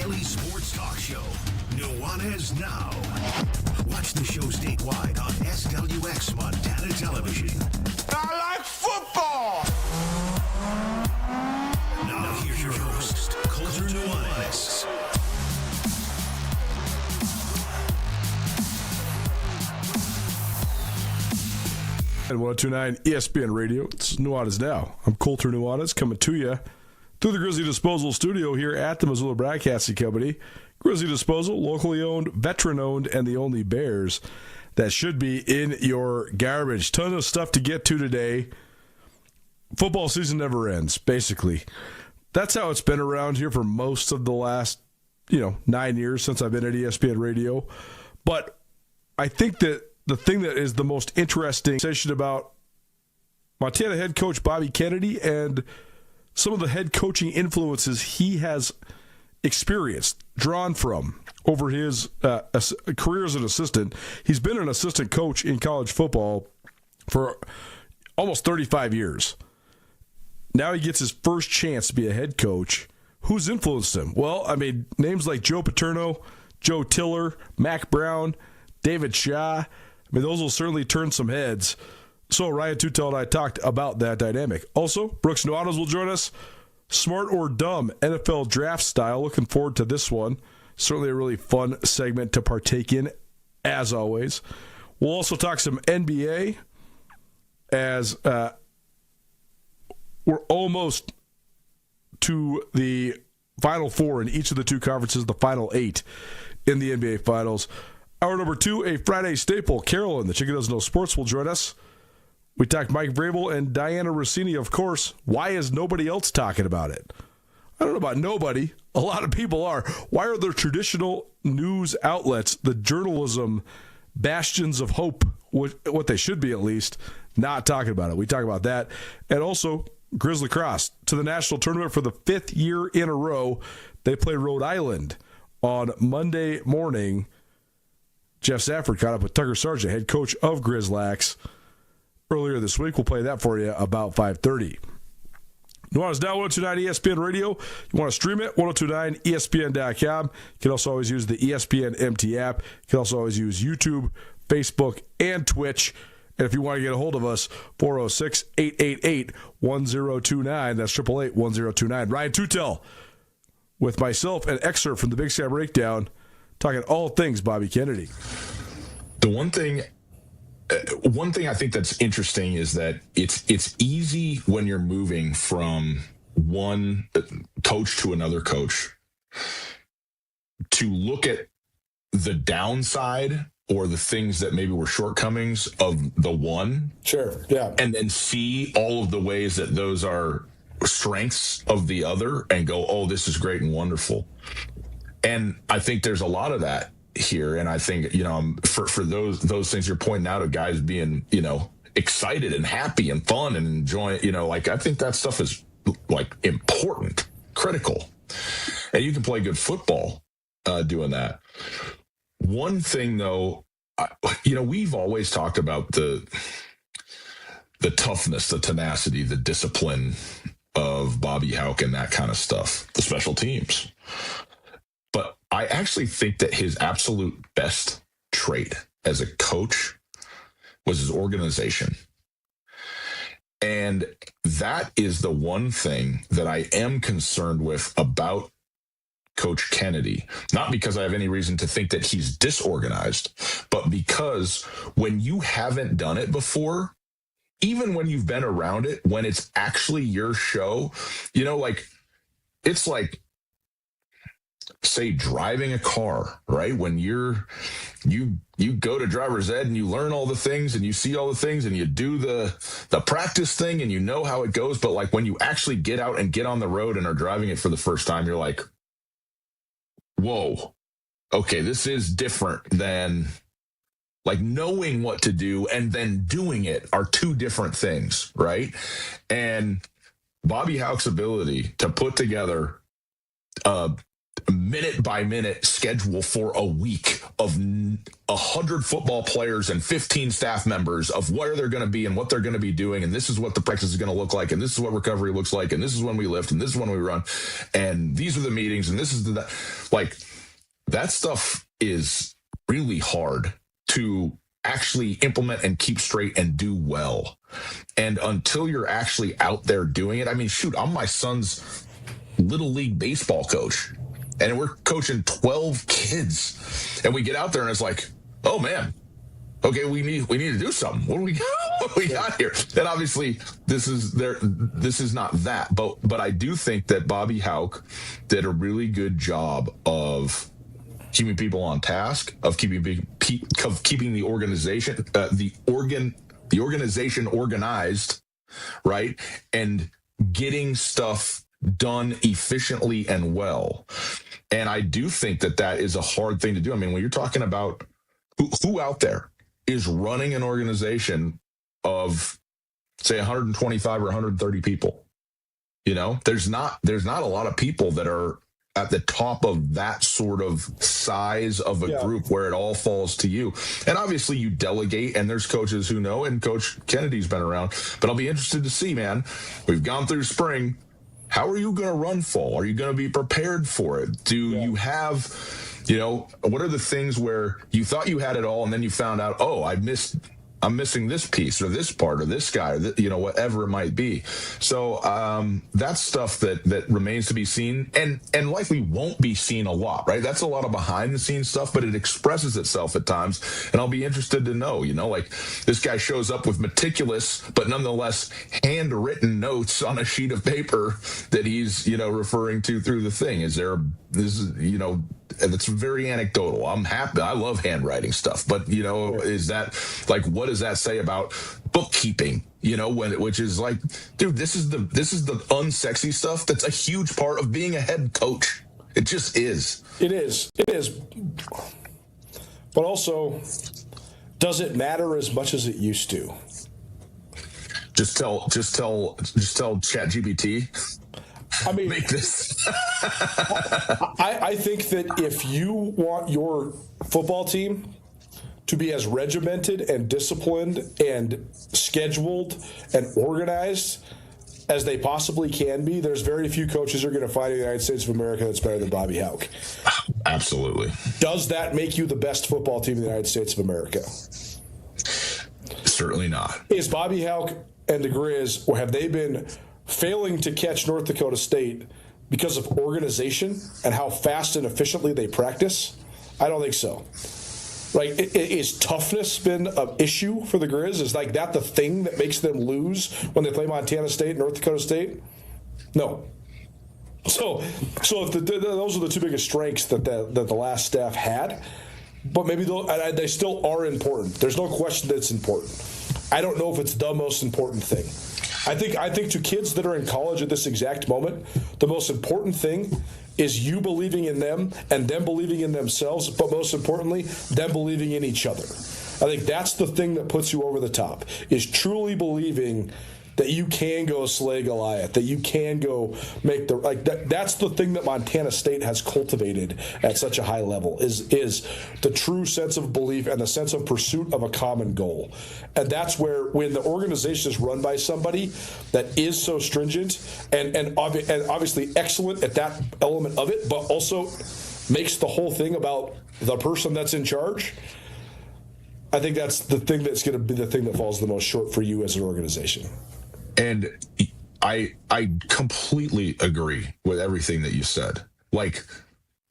daily sports talk show, Nuanez Now. Watch the show statewide on SWX Montana Television. I like football! Now here's your host, Coulter Nuanez. And 102.9 ESPN Radio. It's Nuanez Now. I'm Coulter Nuanez coming to you through the Grizzly Disposal studio here at the Missoula Broadcasting Company. Grizzly Disposal, locally owned, veteran-owned, and the only Bears that should be in your garbage. Ton of stuff to get to today. Football season never ends, basically. That's how it's been around here for most of the last, 9 years since I've been at ESPN Radio. But I think that the thing that is the most interesting conversation about Montana head coach Bobby Kennedy and some of the head coaching influences he has experienced, drawn from over his career as an assistant. He's been an assistant coach in college football for almost 35 years. Now he gets his first chance to be a head coach. Who's influenced him? Well, names like Joe Paterno, Joe Tiller, Mac Brown, David Shaw. Those will certainly turn some heads. So Ryan Tutel and I talked about that dynamic. Also, Brooks Nuanez will join us. Smart or Dumb, NFL draft style. Looking forward to this one. Certainly a really fun segment to partake in, as always. We'll also talk some NBA as we're almost to the Final Four in each of the two conferences, the Final Eight in the NBA Finals. Hour number 2, a Friday staple. Carolyn, the Chicken Doesn't Know Sports, will join us. We talked Mike Vrabel and Diana Rossini, of course. Why is nobody else talking about it? I don't know about nobody. A lot of people are. Why are the traditional news outlets, the journalism bastions of hope, what they should be at least, not talking about it? We talk about that. And also, Grizzly Cross to the national tournament for the 5th year in a row. They play Rhode Island on Monday morning. Jeff Safford caught up with Tucker Sargent, head coach of Grizzlax, earlier this week. We'll play that for you about 5:30. Nuanez Now, 1029 ESPN Radio. You want to stream it? 1029ESPN.com. You can also always use the ESPN MT app. You can also always use YouTube, Facebook, and Twitch. And if you want to get a hold of us, 406-888-1029. That's 888-1029. Ryan Tutel with myself and excerpt from the Big Sky Breakdown, talking all things Bobby Kennedy. The one thing I think that's interesting is that it's easy when you're moving from one coach to another coach to look at the downside or the things that maybe were shortcomings of the one. Sure, yeah. And then see all of the ways that those are strengths of the other and go, oh, this is great and wonderful. And I think there's a lot of that here. And I think, for those things you're pointing out of guys being, excited and happy and fun and enjoying, I think that stuff is important, critical. And you can play good football doing that. One thing though, we've always talked about the toughness, the tenacity, the discipline of Bobby Houck and that kind of stuff, the special teams. But I actually think that his absolute best trait as a coach was his organization. And that is the one thing that I am concerned with about Coach Kennedy. Not because I have any reason to think that he's disorganized, but because when you haven't done it before, even when you've been around it, when it's actually your show, it's like, say, driving a car, right? When you go to driver's ed and you learn all the things and you see all the things and you do the practice thing and you know how it goes. But when you actually get out and get on the road and are driving it for the first time, you're like, whoa, okay, this is different than knowing what to do and then doing it are two different things, right? And Bobby Houck's ability to put together minute by minute schedule for a week of 100 football players and 15 staff members of where they're going to be and what they're going to be doing. And this is what the practice is going to look like. And this is what recovery looks like. And this is when we lift. And this is when we run. And these are the meetings. And this is like, that stuff is really hard to actually implement and keep straight and do well. And until you're actually out there doing it, I mean, shoot, I'm my son's little league baseball coach, and we're coaching 12 kids, and we get out there and it's like, oh man, okay, we need to do something. What do we got here? And obviously this is not that, but I do think that Bobby Hauck did a really good job of keeping people on task, of keeping the organization the organization organized, right, and getting stuff done efficiently and well. And I do think that is a hard thing to do. I mean, when you're talking about who out there is running an organization of, say, 125 or 130 people, there's not a lot of people that are at the top of that sort of size of a group where it all falls to you. And obviously you delegate, and there's coaches who know, and Coach Kennedy's been around, but I'll be interested to see, man, we've gone through spring. How are you going to run fall? Are you going to be prepared for it? Do you have, what are the things where you thought you had it all and then you found out, oh, I'm missing this piece or this part or this guy, or whatever it might be. So that's stuff that remains to be seen and likely won't be seen a lot, right? That's a lot of behind the scenes stuff, but it expresses itself at times. And I'll be interested to know, like this guy shows up with meticulous, but nonetheless handwritten notes on a sheet of paper that he's, referring to through the thing. It's very anecdotal. I'm happy. I love handwriting stuff, but is that like, what does that say about bookkeeping? Which is like, dude, this is the unsexy stuff. That's a huge part of being a head coach. It just is. It is. But also, does it matter as much as it used to? Just tell ChatGPT. I mean, make this. I think that if you want your football team to be as regimented and disciplined and scheduled and organized as they possibly can be, there's very few coaches who are going to find in the United States of America that's better than Bobby Hauck. Absolutely. Does that make you the best football team in the United States of America? Certainly not. Is Bobby Hauck and the Grizz, or have they been failing to catch North Dakota State because of organization and how fast and efficiently they practice? I don't think so. Like, is toughness been an issue for the Grizz? Is like that the thing that makes them lose when they play Montana State and North Dakota State? No. So if those are the two biggest strengths that the last staff had, but maybe they still are important. There's no question that it's important. I don't know if it's the most important thing. I think to kids that are in college at this exact moment, the most important thing is you believing in them and them believing in themselves, but most importantly, them believing in each other. I think that's the thing that puts you over the top, is truly believing that you can go slay Goliath, that you can go make that's the thing that Montana State has cultivated at such a high level, is the true sense of belief and the sense of pursuit of a common goal. And that's where, when the organization is run by somebody that is so stringent and obviously excellent at that element of it, but also makes the whole thing about the person that's in charge, I think that's the thing that's going to be the thing that falls the most short for you as an organization. And I completely agree with everything that you said. Like,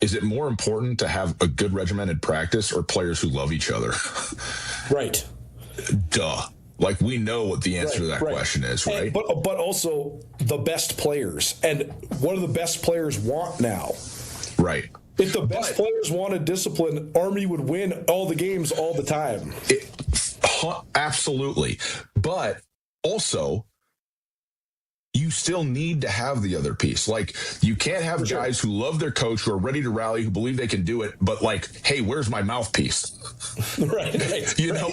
is it more important to have a good regimented practice or players who love each other? Right. Duh. Like, we know what the answer to that question is, right? But also the best players. And what do the best players want now? Right. If the best players wanted discipline, Army would win all the games all the time. Absolutely. But also, you still need to have the other piece. Like, you can't have guys who love their coach, who are ready to rally, who believe they can do it, but like, hey, where's my mouthpiece? Right.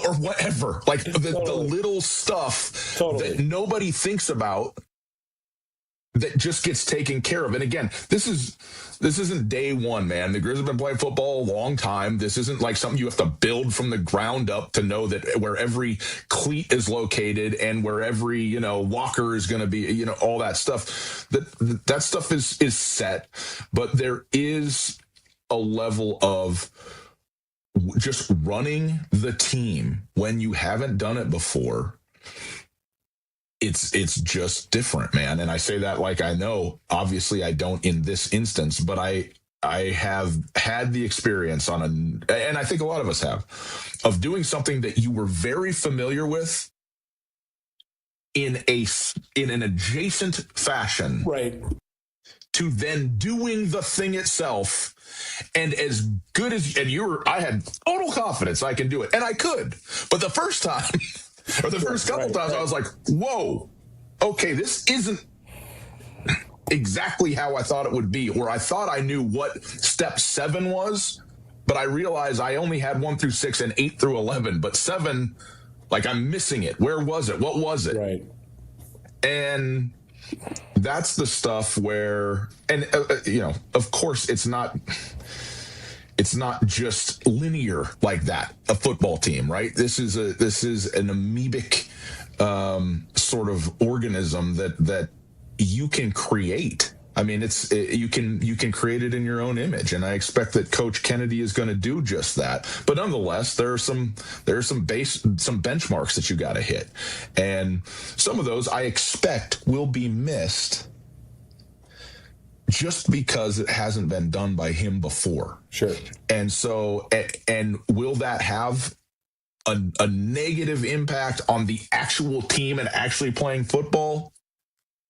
Or whatever. Like the little stuff that nobody thinks about that just gets taken care of. And again, this isn't day one, man. The Grizzlies have been playing football a long time. This isn't like something you have to build from the ground up to know that where every cleat is located and where every, walker is going to be, all that stuff. That stuff is set, but there is a level of just running the team when you haven't done it before. It's just different, man. And I say that like I know, obviously I don't in this instance, but I have had the experience and I think a lot of us have, of doing something that you were very familiar with in an adjacent fashion. Right. To then doing the thing itself. And as good as, I had total confidence I can do it. And I could. But the first time, or the first couple times, I was like, whoa, okay, this isn't exactly how I thought it would be. Or I thought I knew what step 7 was, but I realized I only had 1 through 6 and 8 through 11. But 7, like I'm missing it. Where was it? What was it? Right. And that's the stuff where, and of course it's not just linear like that, a football team, right? This is an amoebic sort of organism that you can create. I mean, you can create it in your own image, and I expect that Coach Kennedy is going to do just that. But nonetheless, there are some benchmarks that you got to hit, and some of those I expect will be missed just because it hasn't been done by him before. Sure. And so, and will that have a negative impact on the actual team and actually playing football?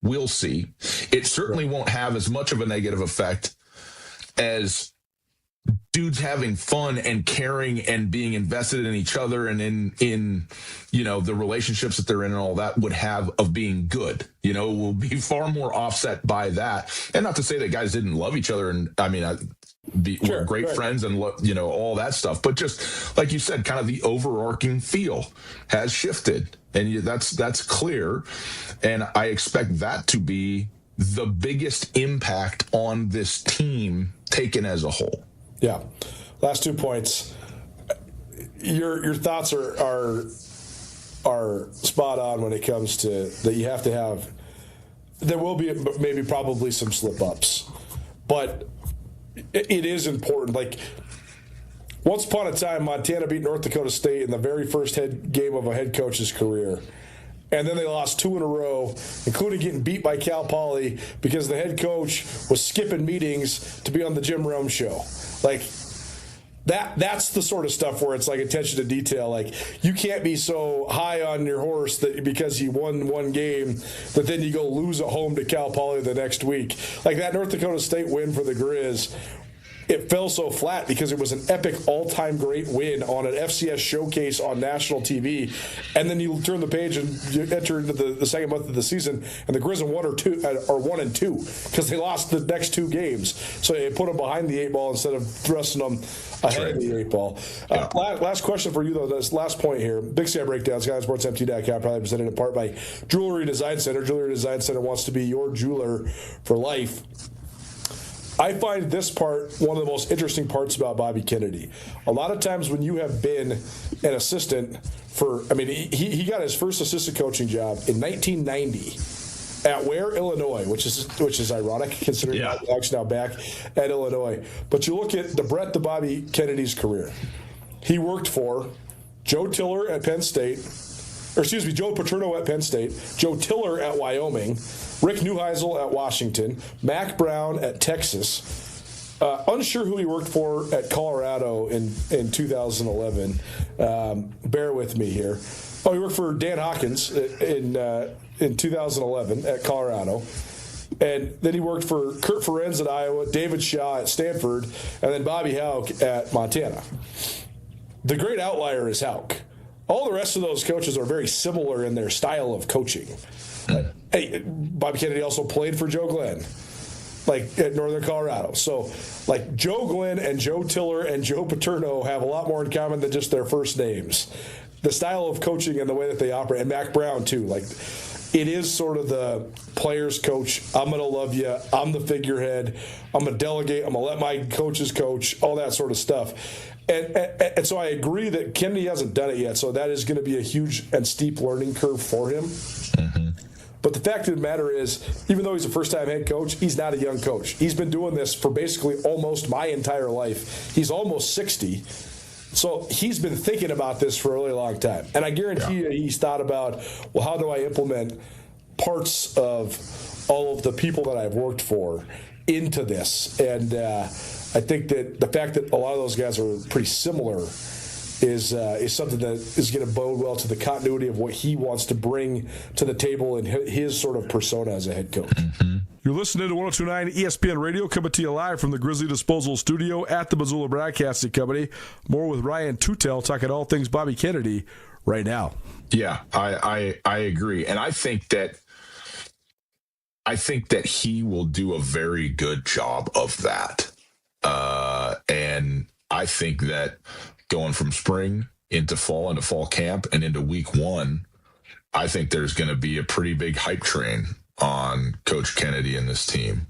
We'll see. It certainly won't have as much of a negative effect as dudes having fun and caring and being invested in each other and in the relationships that they're in and all that would have of being good. Will be far more offset by that. And not to say that guys didn't love each other, and I mean, we're great friends and all that stuff, but just like you said, kind of the overarching feel has shifted, and that's clear. And I expect that to be the biggest impact on this team taken as a whole. Yeah. Last 2 points. Your thoughts are spot on when it comes to that. You have to have. There will be probably some slip ups, but it is important. Like once upon a time, Montana beat North Dakota State in the very first game of a head coach's career. And then they lost 2 in a row, including getting beat by Cal Poly because the head coach was skipping meetings to be on the Jim Rome show. Like that's the sort of stuff where it's like attention to detail. Like you can't be so high on your horse that because you won one game that then you go lose at home to Cal Poly the next week. Like that North Dakota State win for the Grizz, it fell so flat because it was an epic all-time great win on an FCS showcase on national TV. And then you turn the page and you enter into the second month of the season, and the Grizz are 1-2 because they lost the next 2 games. So it put them behind the 8 ball instead of thrusting them ahead of the 8 ball. Yeah. Last question for you, though, this last point here. Big Sky Breakdown, SkySportsMT.com, probably presented in part by Jewelry Design Center. Jewelry Design Center wants to be your jeweler for life. I find this part one of the most interesting parts about Bobby Kennedy. A lot of times when you have been an assistant he got his first assistant coaching job in 1990 at Ware, Illinois, which is ironic considering Alex now back at Illinois. But you look at the breadth of Bobby Kennedy's career. He worked for Joe Tiller at Penn State, Joe Paterno at Penn State, Joe Tiller at Wyoming, Rick Neuheisel at Washington, Mac Brown at Texas. Unsure who he worked for at Colorado in 2011. Bear with me here. Oh, he worked for Dan Hawkins in 2011 at Colorado. And then he worked for Kurt Ferenz at Iowa, David Shaw at Stanford, and then Bobby Houck at Montana. The great outlier is Houck. All the rest of those coaches are very similar in their style of coaching. Hey, Bobby Kennedy also played for Joe Glenn, at Northern Colorado. So, Joe Glenn and Joe Tiller and Joe Paterno have a lot more in common than just their first names. The style of coaching and the way that they operate, and Mac Brown too. it is sort of the players coach. I'm going to love you. I'm the figurehead. I'm going to delegate. I'm going to let my coaches coach, all that sort of stuff. And so I agree that Kennedy hasn't done it yet, so that is going to be a huge and steep learning curve for him. Mm-hmm. But the fact of the matter is, even though he's a first-time head coach, he's not a young coach. He's been doing this for basically almost my entire life. He's almost 60. So he's been thinking about this for a really long time. And I guarantee you he's thought about, well, how do I implement parts of all of the people that I've worked for into this? And I think that the fact that a lot of those guys are pretty similar is something that is going to bode well to the continuity of what he wants to bring to the table and his sort of persona as a head coach. Mm-hmm. You're listening to 102.9 ESPN Radio, coming to you live from the Grizzly Disposal Studio at the Missoula Broadcasting Company. More with Ryan Tutel talking all things Bobby Kennedy right now. Yeah, I agree, and I think that he will do a very good job of that. And I think that going from spring into fall camp and into week one, I think there's going to be a pretty big hype train on Coach Kennedy and this team.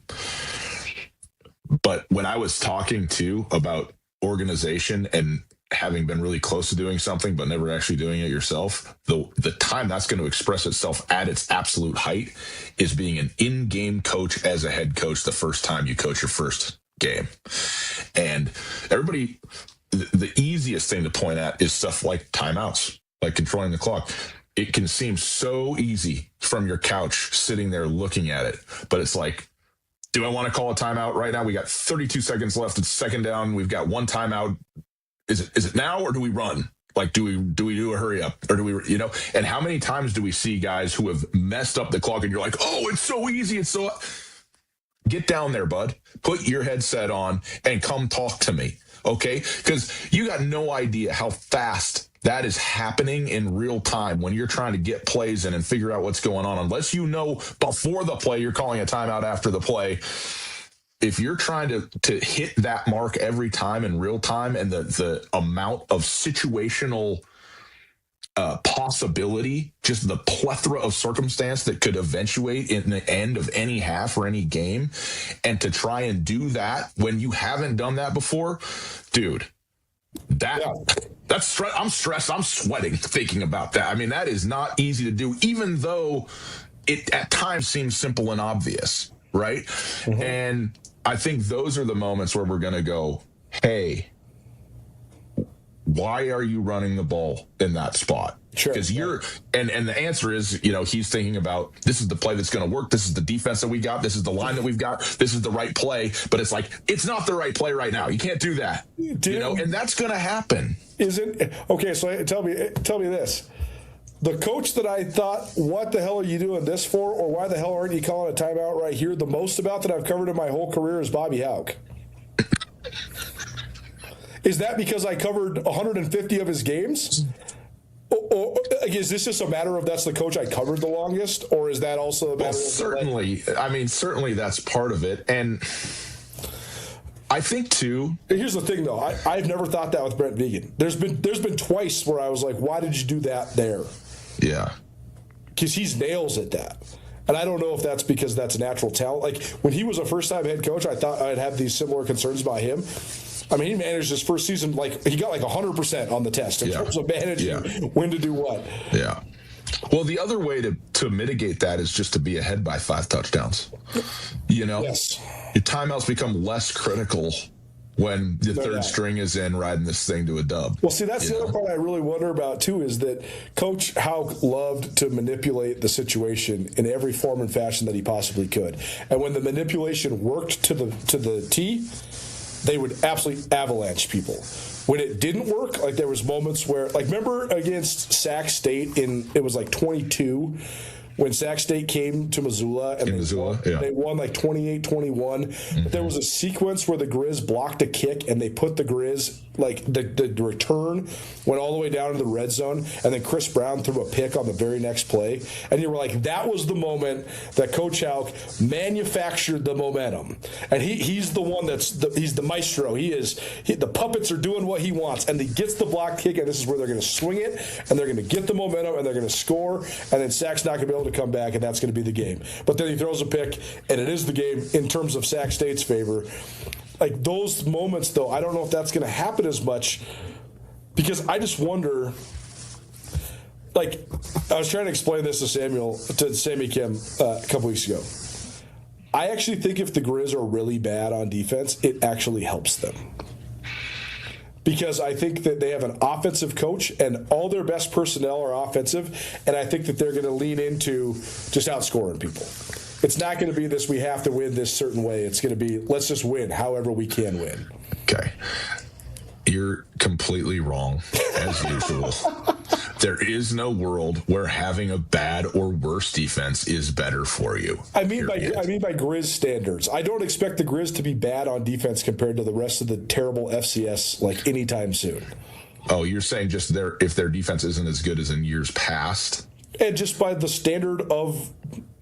But when I was talking about organization and having been really close to doing something but never actually doing it yourself, the time that's going to express itself at its absolute height is being an in-game coach as a head coach the first time you coach your first game. And everybody, the easiest thing to point at is stuff like timeouts, like controlling the clock. It can seem so easy from your couch sitting there looking at it, but it's like, do I want to call a timeout right now? We got 32 seconds left. It's second down. We've got one timeout. Is it now or do we run? Like, do we do a hurry up or do we, and how many times do we see guys who have messed up the clock and you're like, oh, it's so easy. It's so, get down there, bud. Put your headset on and come talk to me. Okay? Because you got no idea how fast that is happening in real time when you're trying to get plays in and figure out what's going on. Unless you know before the play, you're calling a timeout after the play. If you're trying to hit that mark every time in real time and the amount of situational possibility, just the plethora of circumstance that could eventuate in the end of any half or any game, and to try and do that when you haven't done that before, dude, that's I'm stressed. I'm sweating thinking about that. I mean, that is not easy to do, even though it at times seems simple and obvious, right? Mm-hmm. And I think those are the moments where we're going to go, hey, why are you running the ball in that spot? Sure. Because and the answer is, he's thinking about, this is the play that's going to work. This is the defense that we got. This is the line that we've got. This is the right play. But it's like, it's not the right play right now. You can't do that. And that's going to happen. Is it? Okay, so tell me this. The coach that I thought, what the hell are you doing this for? Or why the hell aren't you calling a timeout right here? The most about that I've covered in my whole career is Bobby Houck. Is that because I covered 150 of his games? Or is this just a matter of that's the coach I covered the longest? Or is that also a matter of... Certainly that's part of it. And I think, too... Here's the thing, though. I've never thought that with Brent Vigen. There's been twice where I was like, why did you do that there? Yeah. Because he's nails at that. And I don't know if that's because that's natural talent. Like, when he was a first-time head coach, I thought I'd have these similar concerns about him. I mean, he managed his first season, he got 100% on the test in terms of managing when to do what. Yeah. Well, the other way to mitigate that is just to be ahead by 5 touchdowns. Yes. Your timeouts become less critical when the third string is in riding this thing to a dub. Well, see, that's the other part I really wonder about, too, is that Coach Houck loved to manipulate the situation in every form and fashion that he possibly could. And when the manipulation worked to the T, they would absolutely avalanche people. When it didn't work, there was moments where, remember against Sac State it was 22, when Sac State came to Missoula and they won 28-21. Mm-hmm. But there was a sequence where the Grizz blocked a kick and they put the Grizz, the return went all the way down to the red zone, and then Chris Brown threw a pick on the very next play. And you were like, that was the moment that Coach Houck manufactured the momentum. And he's the one he's the maestro. The puppets are doing what he wants, and he gets the block kick, and this is where they're going to swing it, and they're going to get the momentum, and they're going to score, and then Sac's not going to be able to come back, and that's going to be the game. But then he throws a pick, and it is the game in terms of Sac State's favor. Like those moments, though, I don't know if that's going to happen as much because I just wonder. Like, I was trying to explain this to Sammy Kim a couple weeks ago. I actually think if the Grizz are really bad on defense, it actually helps them. Because I think that they have an offensive coach and all their best personnel are offensive, and I think that they're going to lean into just outscoring people. It's not going to be this, we have to win this certain way. It's going to be, let's just win however we can win. Okay. You're completely wrong, as usual. There is no world where having a bad or worse defense is better for you. I mean by Grizz standards. I don't expect the Grizz to be bad on defense compared to the rest of the terrible FCS like anytime soon. Oh, you're saying just if their defense isn't as good as in years past? And just by the standard of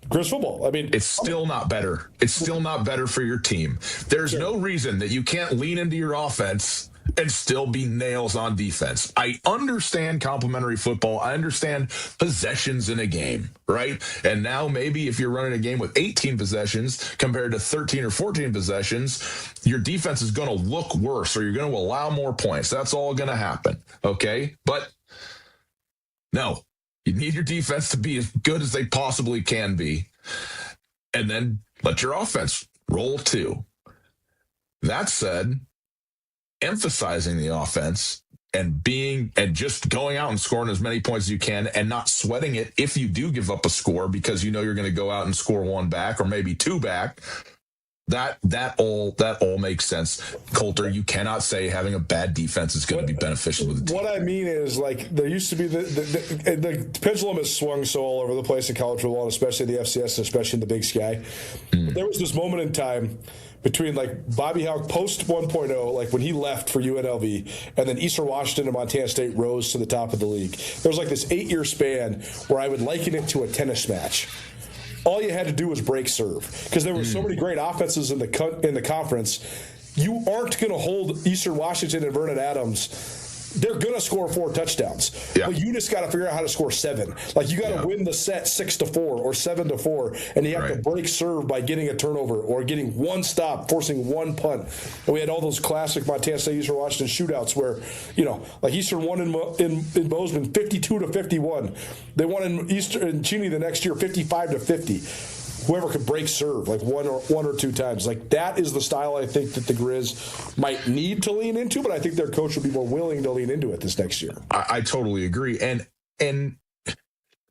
Grizz football. I mean, it's still not better. It's still not better for your team. There's no reason that you can't lean into your offense and still be nails on defense. I understand complimentary football. I understand possessions in a game, right? And now maybe if you're running a game with 18 possessions compared to 13 or 14 possessions, your defense is going to look worse or you're going to allow more points. That's all going to happen, okay? But no, you need your defense to be as good as they possibly can be. And then let your offense roll too. That said, emphasizing the offense and just going out and scoring as many points as you can and not sweating it if you do give up a score because you know you're going to go out and score one back or maybe two back. That all makes sense. Coulter, you cannot say having a bad defense is going to be beneficial to the team. What I mean is, like, there used to be the pendulum has swung so all over the place in college football, especially the FCS, and especially in the Big Sky. There was this moment in time between like Bobby Houck post 1.0, like when he left for UNLV, and then Eastern Washington and Montana State rose to the top of the league. There was like this 8-year span where I would liken it to a tennis match. All you had to do was break serve because there were so many great offenses in the conference. You aren't going to hold Eastern Washington and Vernon Adams. They're going to score 4 touchdowns, but you just got to figure out how to score 7. Like you got to win the set 6-4 or 7-4, and you have to break serve by getting a turnover or getting one stop, forcing one punt. And we had all those classic Montana State Eastern Washington shootouts where, like Eastern won in Bozeman 52-51. They won in Cheney the next year 55-50. Whoever could break serve like one or two times. Like that is the style I think that the Grizz might need to lean into, but I think their coach will be more willing to lean into it this next year. I totally agree. And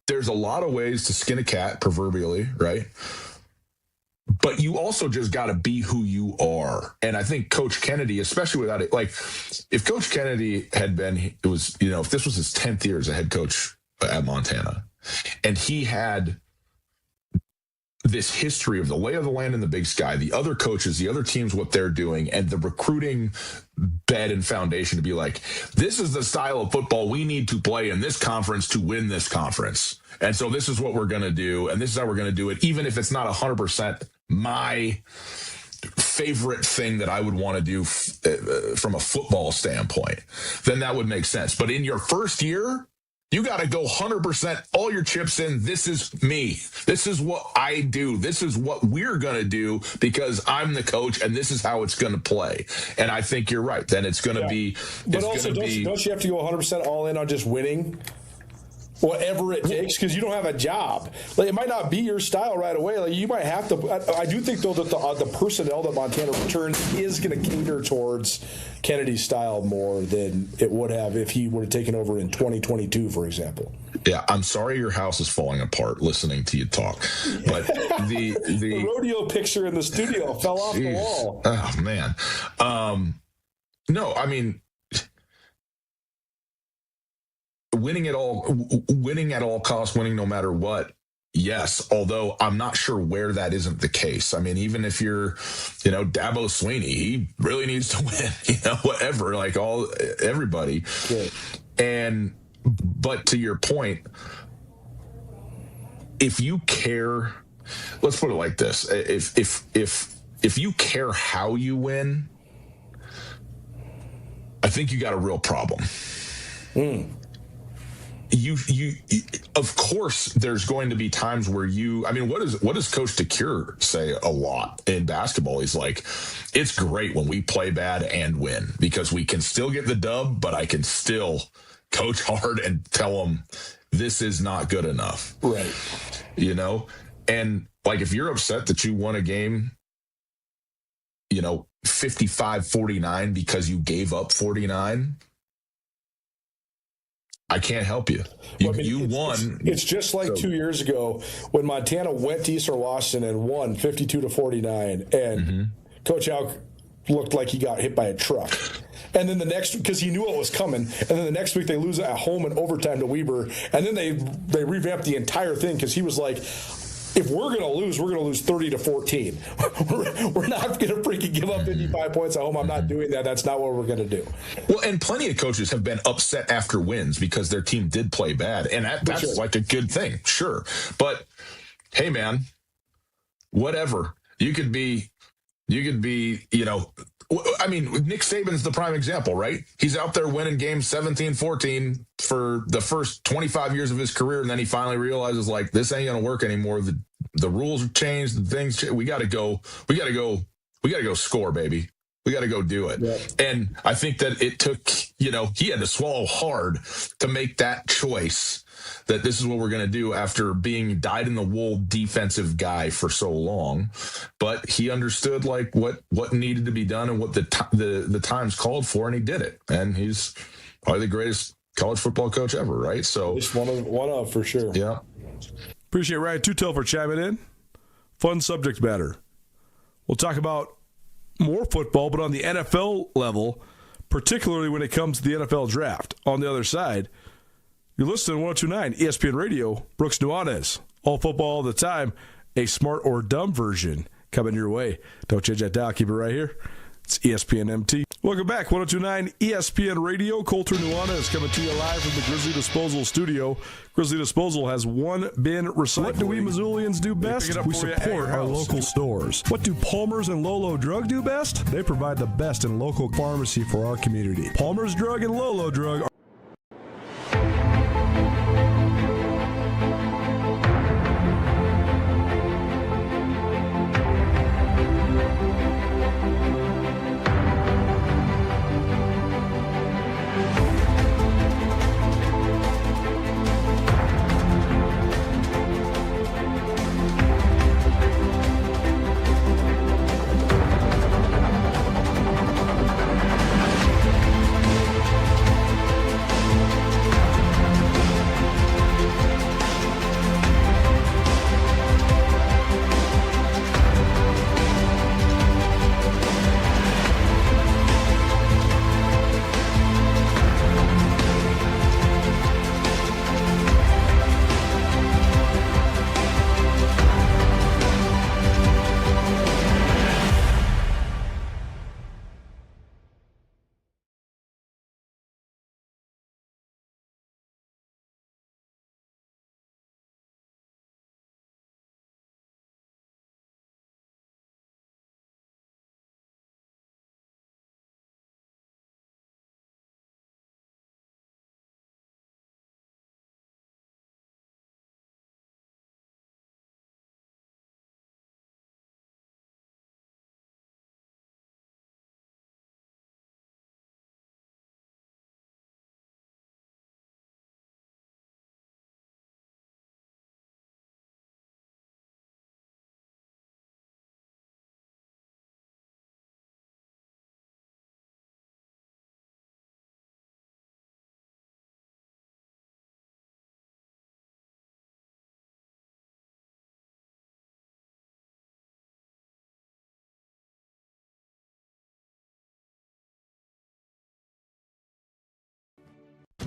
there's a lot of ways to skin a cat, proverbially, right? But you also just got to be who you are. And I think Coach Kennedy, especially without it, like if Coach Kennedy had been, if this was his 10th year as a head coach at Montana, and he had this history of the lay of the land in the Big Sky, the other coaches, the other teams, what they're doing, and the recruiting bed and foundation to be like, this is the style of football we need to play in this conference to win this conference. And so this is what we're going to do, and this is how we're going to do it, even if it's not 100% my favorite thing that I would want to do from a football standpoint, then that would make sense. But in your first year, you got to go 100% all your chips in. This is me. This is what I do. This is what we're going to do because I'm the coach and this is how it's going to play. And I think you're right. Then it's going to be. But also, don't you have to go 100% all in on just winning? Whatever it takes, because you don't have a job. Like, it might not be your style right away. Like you might have to. I do think though that the personnel that Montana returns is going to cater towards Kennedy's style more than it would have if he would have taken over in 2022, for example. Yeah, I'm sorry your house is falling apart listening to you talk, but the rodeo picture in the studio fell off the wall. Oh man, no, I mean. Winning at all costs, winning no matter what. Yes, although I'm not sure where that isn't the case. I mean, even if you're, Dabo Sweeney, he really needs to win, whatever, like everybody. Yeah. But to your point, if you care, let's put it like this. If you care how you win, I think you got a real problem. of course, there's going to be times where what does Coach DeCure say a lot in basketball? He's like, it's great when we play bad and win because we can still get the dub, but I can still coach hard and tell them this is not good enough. Right. And like, if you're upset that you won a game, 55-49 because you gave up 49, I can't help you. You won. It's just like 2 years ago when Montana went to Eastern Washington and won 52-49, and Coach Al looked like he got hit by a truck. And then the next, because he knew what was coming, and then the next week they lose at home in overtime to Weber, and then they revamped the entire thing because he was like, if we're going to lose 30-14. We're not going to freaking give up 55 points at home. I'm not doing that. That's not what we're going to do. Well, and plenty of coaches have been upset after wins because their team did play bad. And that's like a good thing. Sure. But hey, man, whatever. You could be, Nick Saban's the prime example, right? He's out there winning games 17-14 for the first 25 years of his career, and then he finally realizes, like, this ain't gonna work anymore. The rules have changed, the things we gotta go score, baby. We gotta go do it. Yep. And I think that it took, he had to swallow hard to make that choice that this is what we're going to do after being dyed-in-the-wool defensive guy for so long. But he understood like what needed to be done and what the times called for, and he did it. And he's probably the greatest college football coach ever, right? So just one of for sure. Yeah. Appreciate Ryan Tutel for chiming in. Fun subject matter. We'll talk about more football, but on the NFL level, particularly when it comes to the NFL draft. On the other side, you're listening to 1029 ESPN Radio, Brooks Nuanez. All football all the time, a smart or dumb version coming your way. Don't change that dial. Keep it right here. It's ESPN MT. Welcome back. 1029 ESPN Radio. Colter Nuanez coming to you live from the Grizzly Disposal Studio. Grizzly Disposal has one bin recycling. What do we Missoulians do best? We support our local stores. What do Palmer's and Lolo Drug do best? They provide the best in local pharmacy for our community. Palmer's Drug and Lolo Drug are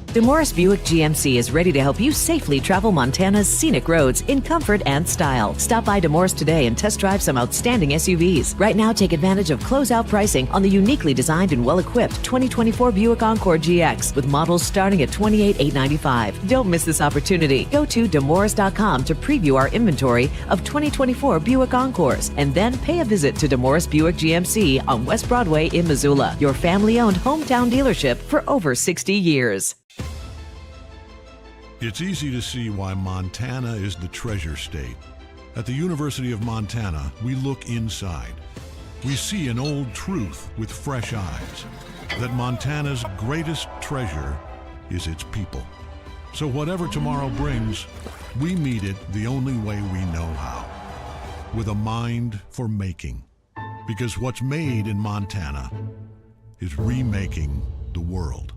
DeMorris Buick GMC is ready to help you safely travel Montana's scenic roads in comfort and style. Stop by DeMorris today and test drive some outstanding SUVs. Right now, take advantage of closeout pricing on the uniquely designed and well-equipped 2024 Buick Encore GX with models starting at $28,895. Don't miss this opportunity. Go to DeMorris.com to preview our inventory of 2024 Buick Encores and then pay a visit to DeMorris Buick GMC on West Broadway in Missoula, your family-owned hometown dealership for over 60 years. It's easy to see why Montana is the treasure state. At the University of Montana, we look inside. We see an old truth with fresh eyes, that Montana's greatest treasure is its people. So whatever tomorrow brings, we meet it the only way we know how, with a mind for making. Because what's made in Montana is remaking the world.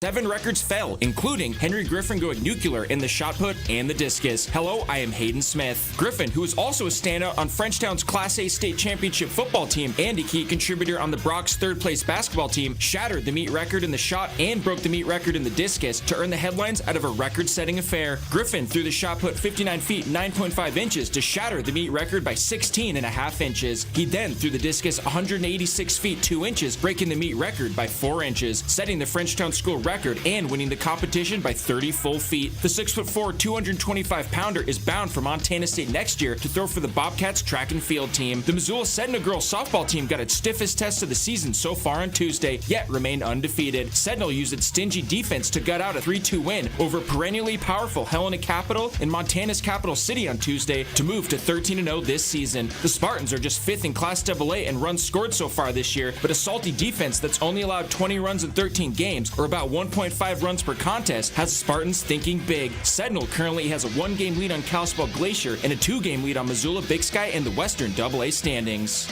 7 records fell, including Henry Griffin going nuclear in the shot put and the discus. Hello, I am Hayden Smith. Griffin, who is also a standout on Frenchtown's Class A state championship football team and a key contributor on the Brock's third-place basketball team, shattered the meet record in the shot and broke the meet record in the discus to earn the headlines out of a record-setting affair. Griffin threw the shot put 59 feet 9.5 inches to shatter the meet record by 16.5 inches. He then threw the discus 186 feet 2 inches, breaking the meet record by 4 inches, setting the Frenchtown school record and winning the competition by 30 full feet. The 6'4", 225-pounder is bound for Montana State next year to throw for the Bobcats track and field team. The Missoula Sedna girls softball team got its stiffest test of the season so far on Tuesday, yet remained undefeated. Sedna used its stingy defense to gut out a 3-2 win over perennially powerful Helena Capital in Montana's capital city on Tuesday to move to 13-0 this season. The Spartans are just 5th in Class AA in runs scored so far this year, but a salty defense that's only allowed 20 runs in 13 games, or about 1.5 runs per contest, has Spartans thinking big. Sentinel currently has a 1-game lead on Kalispell Glacier and a 2-game lead on Missoula Big Sky in the Western AA standings.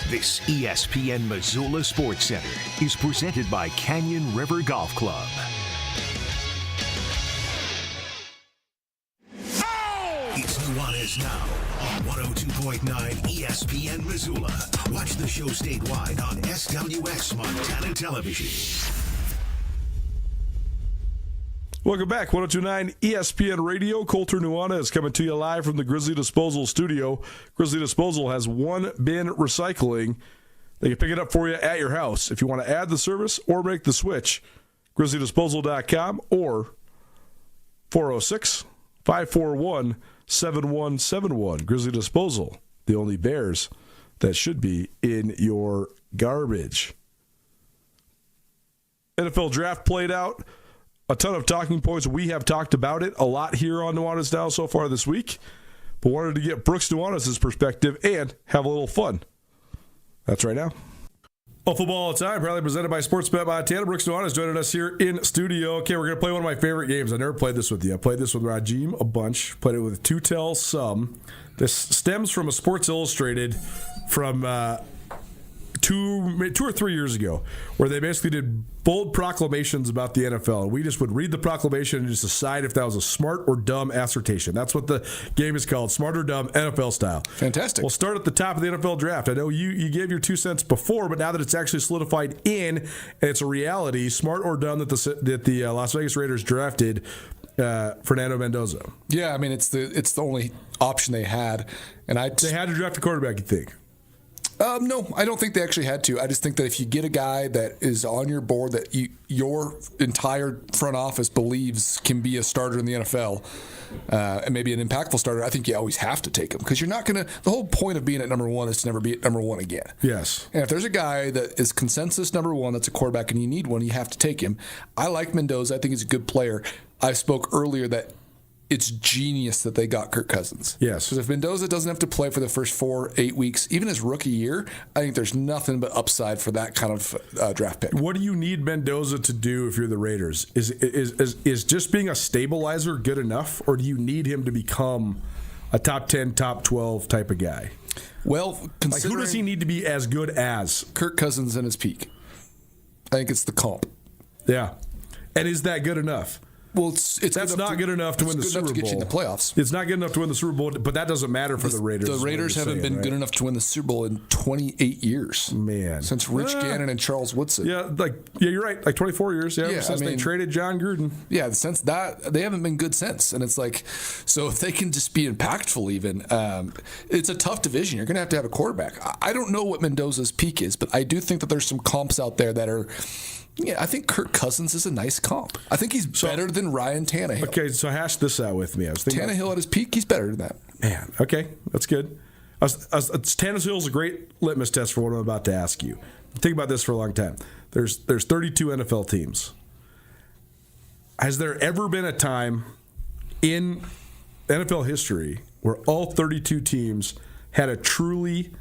This ESPN Missoula Sports Center is presented by Canyon River Golf Club. It's Nuanez Now on 102.9 ESPN Missoula. Watch the show statewide on SWX Montana Television. Welcome back, 102.9 ESPN Radio. Colter Nuanez coming to you live from the Grizzly Disposal studio. Grizzly Disposal has one bin recycling. They can pick it up for you at your house. If you want to add the service or make the switch, grizzlydisposal.com or 406-541-7171. Grizzly Disposal, the only bears that should be in your garbage. NFL draft played out. A ton of talking points. We have talked about it a lot here on Nuanez Now so far this week, but wanted to get Brooks Nuanez's perspective and have a little fun. That's right now. Well, football all the time, proudly presented by Sportsbet Montana. Brooks Nuanez joining us here in studio. Okay, we're going to play one of my favorite games. I never played this with you. I played this with Rajim a bunch. Played it with Two Tell Some. This stems from a Sports Illustrated from 2 or 3 years ago, where they basically did bold proclamations about the NFL. And we just would read the proclamation and just decide if that was a smart or dumb assertion. That's what the game is called, smart or dumb, NFL style. Fantastic. We'll start at the top of the NFL draft. I know you gave your 2 cents before, but now that it's actually solidified in, and it's a reality, smart or dumb that the Las Vegas Raiders drafted Fernando Mendoza. Yeah, I mean, it's the only option they had. And they had to draft a quarterback, you think? No, I don't think they actually had to. I just think that if you get a guy that is on your board that your entire front office believes can be a starter in the NFL, and maybe an impactful starter, I think you always have to take him, because you're not going to – the whole point of being at number one is to never be at number one again. Yes. And if there's a guy that is consensus number one that's a quarterback and you need one, you have to take him. I like Mendoza. I think he's a good player. I spoke earlier that it's genius that they got Kirk Cousins. Yes. Because if Mendoza doesn't have to play for the first 4-8 weeks, even his rookie year, I think there's nothing but upside for that kind of draft pick. What do you need Mendoza to do if you're the Raiders? Is just being a stabilizer good enough, or do you need him to become a top 10, top 12 type of guy? Well, who does he need to be as good as? Kirk Cousins in his peak. I think it's the comp. Yeah. And is that good enough? Well, that's not good enough to win the Super Bowl. To get you in the playoffs. It's not good enough to win the Super Bowl, but that doesn't matter for the Raiders. The Raiders haven't been good enough to win the Super Bowl in 28 years. Man. Since Rich Gannon and Charles Woodson. Yeah, you're right. Like 24 years. Yeah, since they traded John Gruden. Yeah, since that, they haven't been good since. And it's like, so if they can just be impactful even, it's a tough division. You're going to have a quarterback. I don't know what Mendoza's peak is, but I do think that there's some comps out there that are... Yeah, I think Kirk Cousins is a nice comp. I think he's better than Ryan Tannehill. Okay, so hash this out with me. I was thinking Tannehill at his peak, he's better than that. Man, okay, that's good. Tannehill's a great litmus test for what I'm about to ask you. Think about this for a long time. There's 32 NFL teams. has there ever been a time in NFL history where all 32 teams had a truly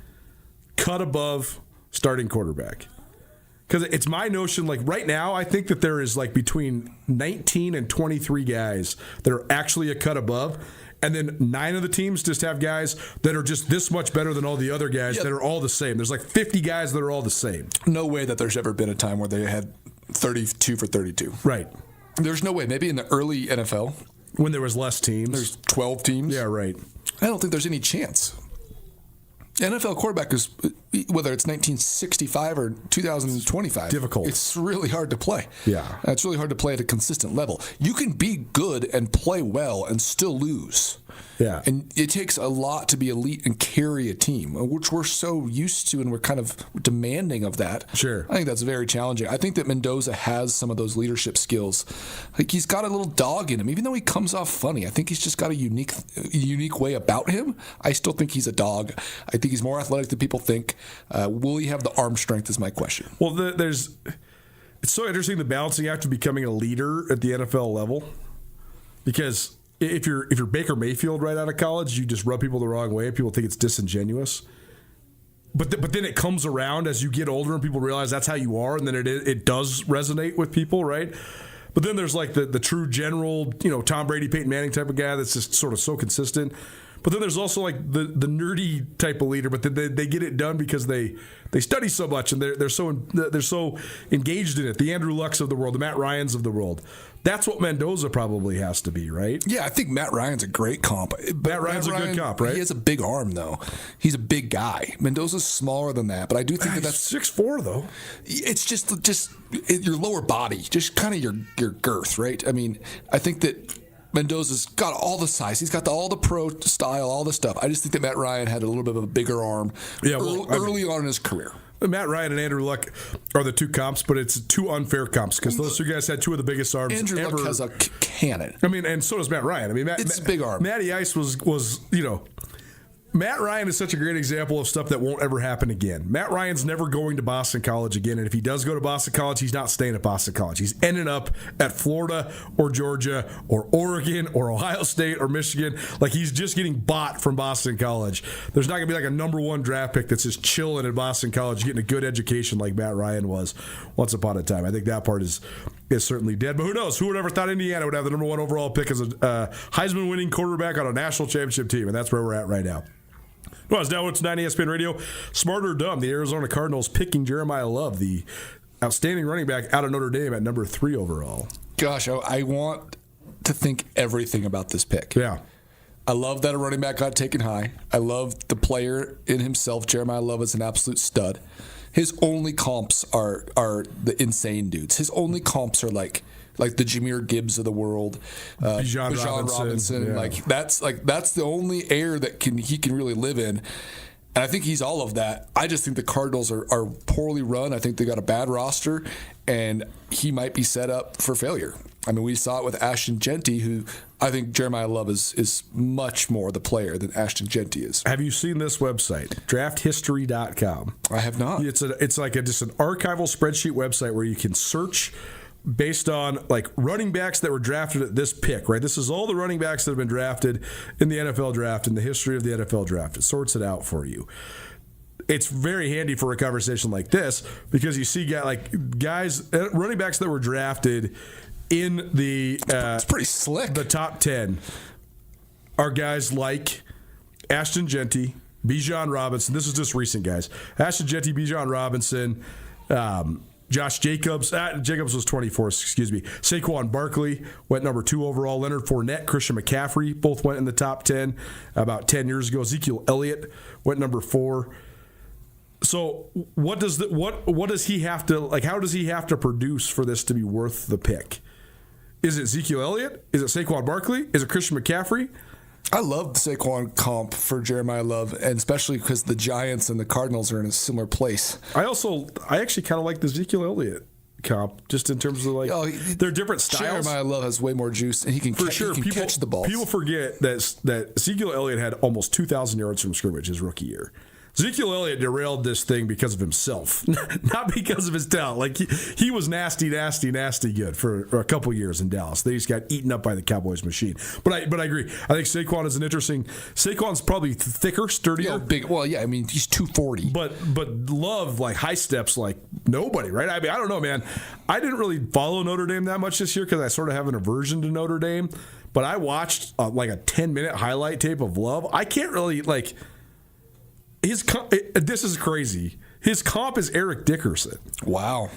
cut above starting quarterback? Because it's my notion, like right now, I think that there is like between 19 and 23 guys that are actually a cut above. And then 9 of the teams just have guys that are just this much better than all the other guys that are all the same. There's like 50 guys that are all the same. No way that there's ever been a time where they had 32 for 32. Right. There's no way. Maybe in the early NFL. When there was less teams. There's 12 teams. Yeah, right. I don't think there's any chance. NFL quarterback is, whether it's 1965 or 2025, difficult. It's really hard to play. Yeah. It's really hard to play at a consistent level. You can be good and play well and still lose. Yeah. And it takes a lot to be elite and carry a team, which we're so used to and we're kind of demanding of that. Sure. I think that's very challenging. I think that Mendoza has some of those leadership skills. Like he's got a little dog in him, even though he comes off funny. I think he's just got a unique way about him. I still think he's a dog. I think he's more athletic than people think. Will he have the arm strength is my question. Well, it's so interesting the balancing act of becoming a leader at the NFL level, because if you're Baker Mayfield right out of college, you just rub people the wrong way. People think it's disingenuous. But then it comes around as you get older and people realize that's how you are, and then it does resonate with people, right? But then there's like the true general, Tom Brady, Peyton Manning type of guy that's just sort of so consistent. But then there's also like the nerdy type of leader, but they get it done because they study so much and they're so engaged in it. The Andrew Lucks of the world, the Matt Ryans of the world. That's what Mendoza probably has to be, right? Yeah, I think Matt Ryan's a great comp. Matt Ryan's a good comp, right? He has a big arm, though. He's a big guy. Mendoza's smaller than that, but I do think that's 6'4", though. It's just your lower body, just kind of your girth, right? I mean, I think that Mendoza's got all the size. He's got all the pro style, all the stuff. I just think that Matt Ryan had a little bit of a bigger arm early on in his career. Matt Ryan and Andrew Luck are the two comps, but it's two unfair comps because those two guys had two of the biggest arms Andrew ever. Luck has a cannon. I mean, and so does Matt Ryan. I mean, it's a big arm. Matty Ice was Matt Ryan is such a great example of stuff that won't ever happen again. Matt Ryan's never going to Boston College again, and if he does go to Boston College, he's not staying at Boston College. He's ending up at Florida or Georgia or Oregon or Ohio State or Michigan. Like, he's just getting bought from Boston College. There's not going to be like a number one draft pick that's just chilling at Boston College, getting a good education like Matt Ryan was once upon a time. I think that part is certainly dead. But who knows? Who would ever thought Indiana would have the number one overall pick as a Heisman-winning quarterback on a national championship team? And that's where we're at right now. Well, it's now it's 9 ESPN Radio. Smart or dumb, the Arizona Cardinals picking Jeremiah Love, the outstanding running back out of Notre Dame at number 3 overall. Gosh, I want to think everything about this pick. Yeah. I love that a running back got taken high. I love the player in himself. Jeremiah Love is an absolute stud. His only comps are the insane dudes. His only comps are like the Jahmyr Gibbs of the world, Bijan Robinson. Yeah. That's the only air that he can really live in. And I think he's all of that. I just think the Cardinals are poorly run. I think they got a bad roster, and he might be set up for failure. I mean, we saw it with Ashton Genty, who I think Jeremiah Love is much more the player than Ashton Genty is. Have you seen this website, drafthistory.com? I have not. It's like just an archival spreadsheet website where you can search based on like running backs that were drafted at this pick, right? This is all the running backs that have been drafted in the NFL draft, in the history of the NFL draft. It sorts it out for you. It's very handy for a conversation like this because you see guys, running backs that were drafted in the it's pretty slick. The top 10 are guys like Ashton Genty, Bijan Robinson. This is just recent guys. Ashton Genty, Bijan Robinson, Josh Jacobs. Jacobs was 24, excuse me. Saquon Barkley went number 2 overall. Leonard Fournette, Christian McCaffrey both went in the top 10 about 10 years ago. Ezekiel Elliott went number 4. So what does he have to like? How does he have to produce for this to be worth the pick? Is it Ezekiel Elliott? Is it Saquon Barkley? Is it Christian McCaffrey? I love the Saquon comp for Jeremiah Love, and especially because the Giants and the Cardinals are in a similar place. I actually kind of like the Ezekiel Elliott comp, just in terms of they're different styles. Jeremiah Love has way more juice, and he can catch the ball. People forget that Ezekiel Elliott had almost 2,000 yards from scrimmage his rookie year. Ezekiel Elliott derailed this thing because of himself, not because of his talent. Like he was nasty good for a couple years in Dallas. They just got eaten up by the Cowboys machine. But I agree. I think Saquon is an interesting. Saquon's probably thicker, sturdier, big. Well, yeah. I mean, he's 240. But Love like high steps like nobody, right? I mean, I don't know, man. I didn't really follow Notre Dame that much this year because I sort of have an aversion to Notre Dame. But I watched like a 10-minute highlight tape of Love. I can't really like. This is crazy. His comp is Eric Dickerson. Wow.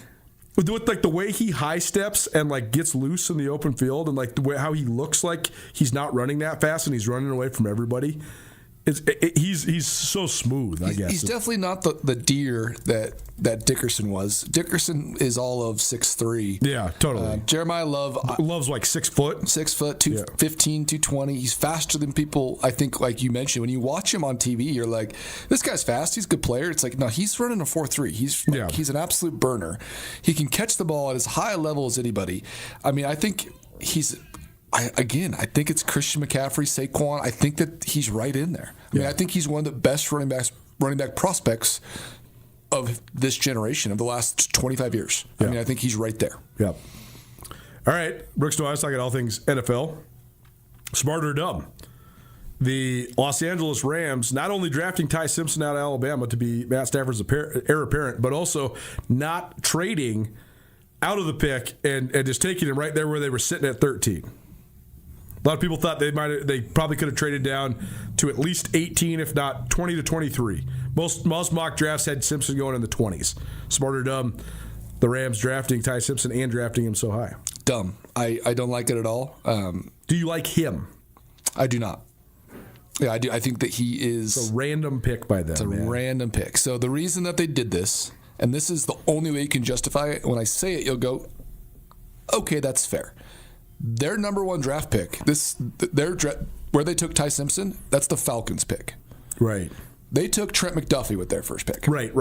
With like the way he high steps and like gets loose in the open field and like the way how he looks like he's not running that fast and he's running away from everybody. He's so smooth, I guess. He's definitely not the deer that Dickerson was. Dickerson is all of 6'3". Yeah, totally. Jeremiah Love's like 6 foot. 6 foot, 215, 220. He's faster than people, I think, like you mentioned. When you watch him on TV, you're like, this guy's fast. He's a good player. It's like, no, he's running a 4.3. He's an absolute burner. He can catch the ball at as high a level as anybody. I mean, I think I think it's Christian McCaffrey, Saquon. I think that he's right in there. I mean, I think he's one of the best running back prospects of this generation of the last 25 years. I mean, I think he's right there. Yep. All right, Brooks Nuanez talking all things NFL. Smart or dumb? The Los Angeles Rams not only drafting Ty Simpson out of Alabama to be Matt Stafford's heir apparent, but also not trading out of the pick and just taking him right there where they were sitting at 13. A lot of people thought they probably could have traded down to at least 18, if not 20 to 23. Most mock drafts had Simpson going in the 20s. Smart or dumb, the Rams drafting Ty Simpson and drafting him so high? Dumb. I don't like it at all. Do you like him? I do not. Yeah, I do. I think that he is... It's a random pick by them. It's a random pick. So the reason that they did this, and this is the only way you can justify it, when I say it, you'll go, okay, that's fair. Their number one draft pick, where they took Ty Simpson, that's the Falcons pick. Right. They took Trent McDuffie with their first pick. Right.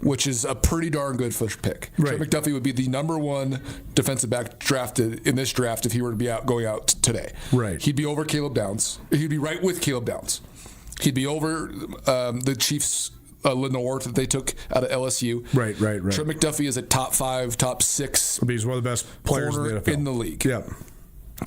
Which is a pretty darn good first pick. Right. Trent McDuffie would be the number one defensive back drafted in this draft if he were to be going out today. Right. He'd be over Caleb Downs. He'd be right with Caleb Downs. He'd be over the Chiefs' Lenore that they took out of LSU. Right. Trent McDuffie is a top 5, top 6. He's one of the best players in the league. Yeah.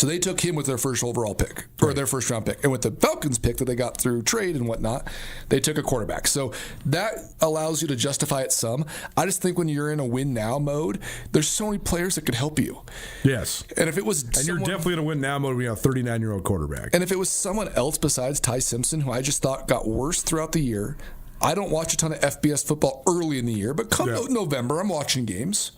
So they took him with their first overall pick, or their first round pick. And with the Falcons pick that they got through trade and whatnot, they took a quarterback. So that allows you to justify it some. I just think when you're in a win now mode, there's so many players that could help you. Yes. And if it was you're definitely in a win now mode when you have a 39-year-old quarterback. And if it was someone else besides Ty Simpson, who I just thought got worse throughout the year, I don't watch a ton of FBS football early in the year, but come November, I'm watching games.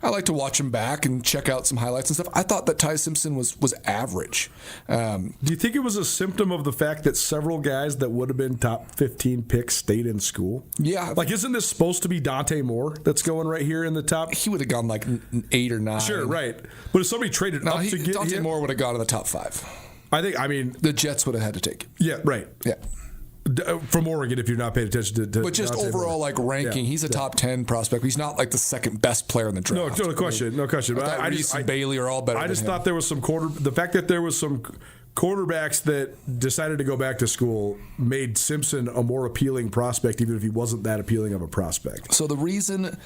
I like to watch him back and check out some highlights and stuff. I thought that Ty Simpson was average. Do you think it was a symptom of the fact that several guys that would have been top 15 picks stayed in school? Yeah. Like, isn't this supposed to be Dante Moore that's going right here in the top? He would have gone like 8 or 9. Sure, right. But if somebody traded up to get Dante him, Moore would have gone in the top 5. I mean, the Jets would have had to take it. Yeah, right. Yeah. From Oregon, if you're not paying attention to but just Dante overall, Moore. like ranking, he's a top 10 prospect. He's not like the second best player in the draft. No question. I Reese and Bailey are all better. I just thought there was the fact that there was some quarterbacks that decided to go back to school made Simpson a more appealing prospect, even if he wasn't that appealing of a prospect. So the reason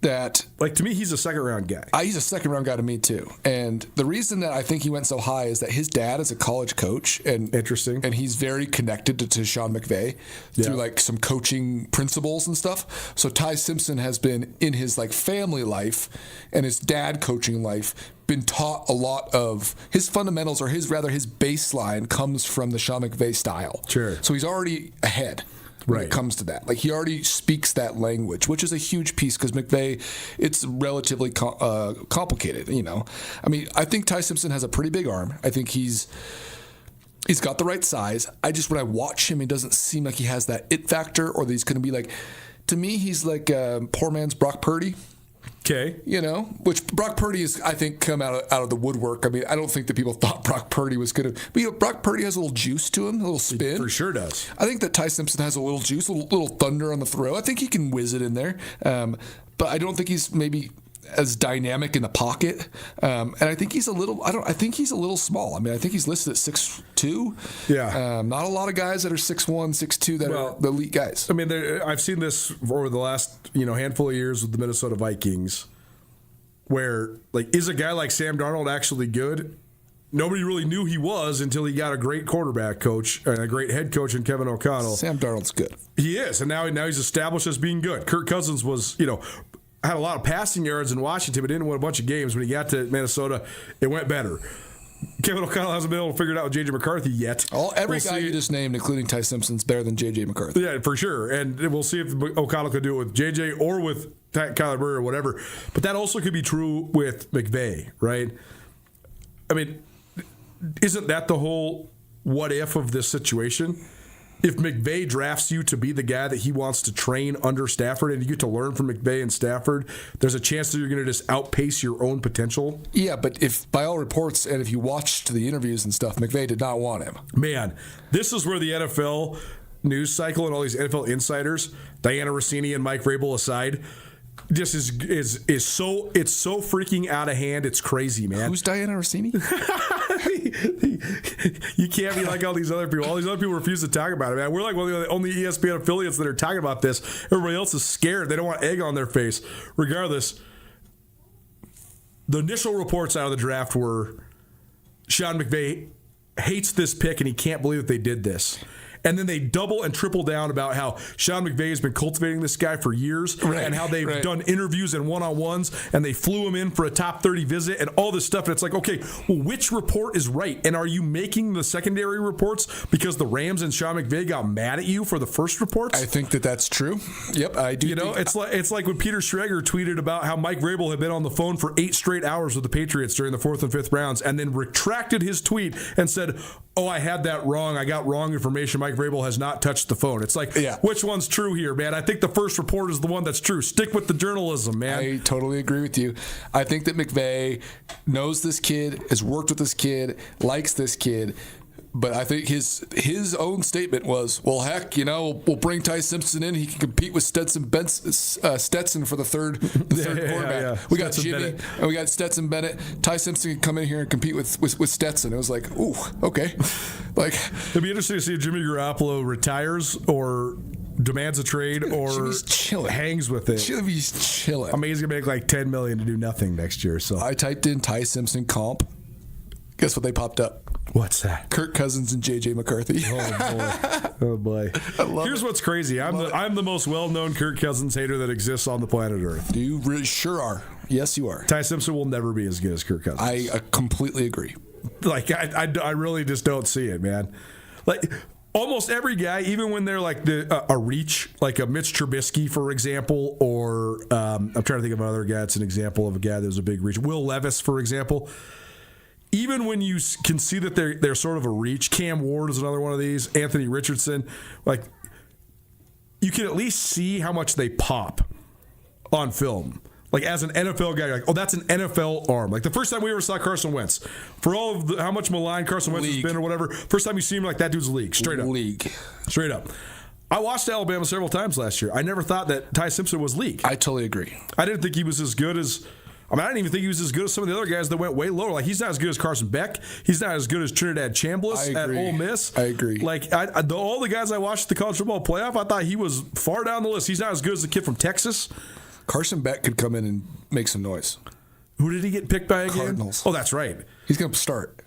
that, like, to me, he's a second-round guy. He's a second-round guy to me, too. And the reason that I think he went so high is that his dad is a college coach. And interesting. And he's very connected to Sean McVay through, like, some coaching principles and stuff. So Ty Simpson has been, in his, like, family life and his dad coaching life, been taught a lot of his fundamentals, or his baseline comes from the Sean McVay style. Sure. So he's already ahead. When it comes to that. Like, he already speaks that language, which is a huge piece because McVay, it's relatively complicated, you know. I mean, I think Ty Simpson has a pretty big arm. I think he's got the right size. When I watch him, it doesn't seem like he has that it factor, or that he's going to be like, to me, he's like poor man's Brock Purdy. Okay. You know, which Brock Purdy is, I think, come out of the woodwork. I mean, I don't think that people thought Brock Purdy was going to. But, you know, Brock Purdy has a little juice to him, a little spin. He for sure does. I think that Ty Simpson has a little juice, a little thunder on the throw. I think he can whiz it in there. But I don't think he's maybe as dynamic in the pocket, and I think he's a little. I think he's a little small. I mean, I think he's listed at 6'2". Yeah, not a lot of guys that are 6'1", 6'2" that are the elite guys. I mean, I've seen this over the last handful of years with the Minnesota Vikings, where like is a guy like Sam Darnold actually good? Nobody really knew he was until he got a great quarterback coach and a great head coach in Kevin O'Connell. Sam Darnold's good. He is, and now he's established as being good. Kirk Cousins was, had a lot of passing yards in Washington, but didn't win a bunch of games. When he got to Minnesota, it went better. Kevin O'Connell hasn't been able to figure it out with J.J. McCarthy yet. Every guy you just named, including Ty Simpson's better than J.J. McCarthy. Yeah, for sure. And we'll see if O'Connell could do it with J.J. or with Kyler Murray or whatever. But that also could be true with McVay, right? I mean, isn't that the whole what if of this situation? If McVay drafts you to be the guy that he wants to train under Stafford and you get to learn from McVay and Stafford, there's a chance that you're going to just outpace your own potential. Yeah, but if by all reports and if you watched the interviews and stuff, McVay did not want him. Man, this is where the NFL news cycle and all these NFL insiders, Diana Rossini and Mike Vrabel aside, just is so freaking out of hand. It's crazy, man. Who's Diana Rossini? You can't be like all these other people. All these other people refuse to talk about it, man. We're like one of the only ESPN affiliates that are talking about this. Everybody else is scared. They don't want egg on their face. Regardless, the initial reports out of the draft were Sean McVay hates this pick and he can't believe that they did this. And then they double and triple down about how Sean McVay has been cultivating this guy for years and how they've done interviews and one-on-ones and they flew him in for a top 30 visit and all this stuff. And it's like, okay, well, which report is right? And are you making the secondary reports because the Rams and Sean McVay got mad at you for the first reports? I think that's true. Yep, I do. It's like when Peter Schrager tweeted about how Mike Vrabel had been on the phone for 8 straight hours with the Patriots during the 4th and 5th rounds and then retracted his tweet and said, oh, I had that wrong. I got wrong information. Mike Vrabel has not touched the phone. It's like, which one's true here, man? I think the first report is the one that's true. Stick with the journalism, man. I totally agree with you. I think that McVay knows this kid, has worked with this kid, likes this kid. But I think his own statement was, well, heck, we'll bring Ty Simpson in. He can compete with Stetson for the third quarterback. Yeah. We got Jimmy Bennett. And we got Stetson Bennett. Ty Simpson can come in here and compete with Stetson. It was like, ooh, okay. Like, it'd be interesting to see if Jimmy Garoppolo retires or demands a trade or hangs with it. Jimmy's chilling. I mean, he's gonna make like $10 million to do nothing next year. So I typed in Ty Simpson comp. Guess what they popped up? What's that? Kirk Cousins and J.J. McCarthy. Oh boy! Here's what's crazy. I'm the most well-known Kirk Cousins hater that exists on the planet Earth. You really sure are. Yes, you are. Ty Simpson will never be as good as Kirk Cousins. I completely agree. Like I really just don't see it, man. Like almost every guy, even when they're like a reach, like a Mitch Trubisky, for example, or I'm trying to think of another guy. It's an example of a guy that was a big reach. Will Levis, for example. Even when you can see that they're sort of a reach, Cam Ward is another one of these, Anthony Richardson, like you can at least see how much they pop on film. Like as an NFL guy, you're like, oh, that's an NFL arm. Like the first time we ever saw Carson Wentz, for all of how much maligned Carson Wentz has been or whatever, first time you see him, like that dude's league, straight up. Straight up. I watched Alabama several times last year. I never thought that Ty Simpson was league. I totally agree. I didn't think he was as good as... I didn't even think he was as good as some of the other guys that went way lower. Like, he's not as good as Carson Beck. He's not as good as Trinidad Chambliss at Ole Miss. I agree. Like, all the guys I watched the college football playoff, I thought he was far down the list. He's not as good as the kid from Texas. Carson Beck could come in and make some noise. Who did he get picked by again? Cardinals. Oh, that's right. He's going to start.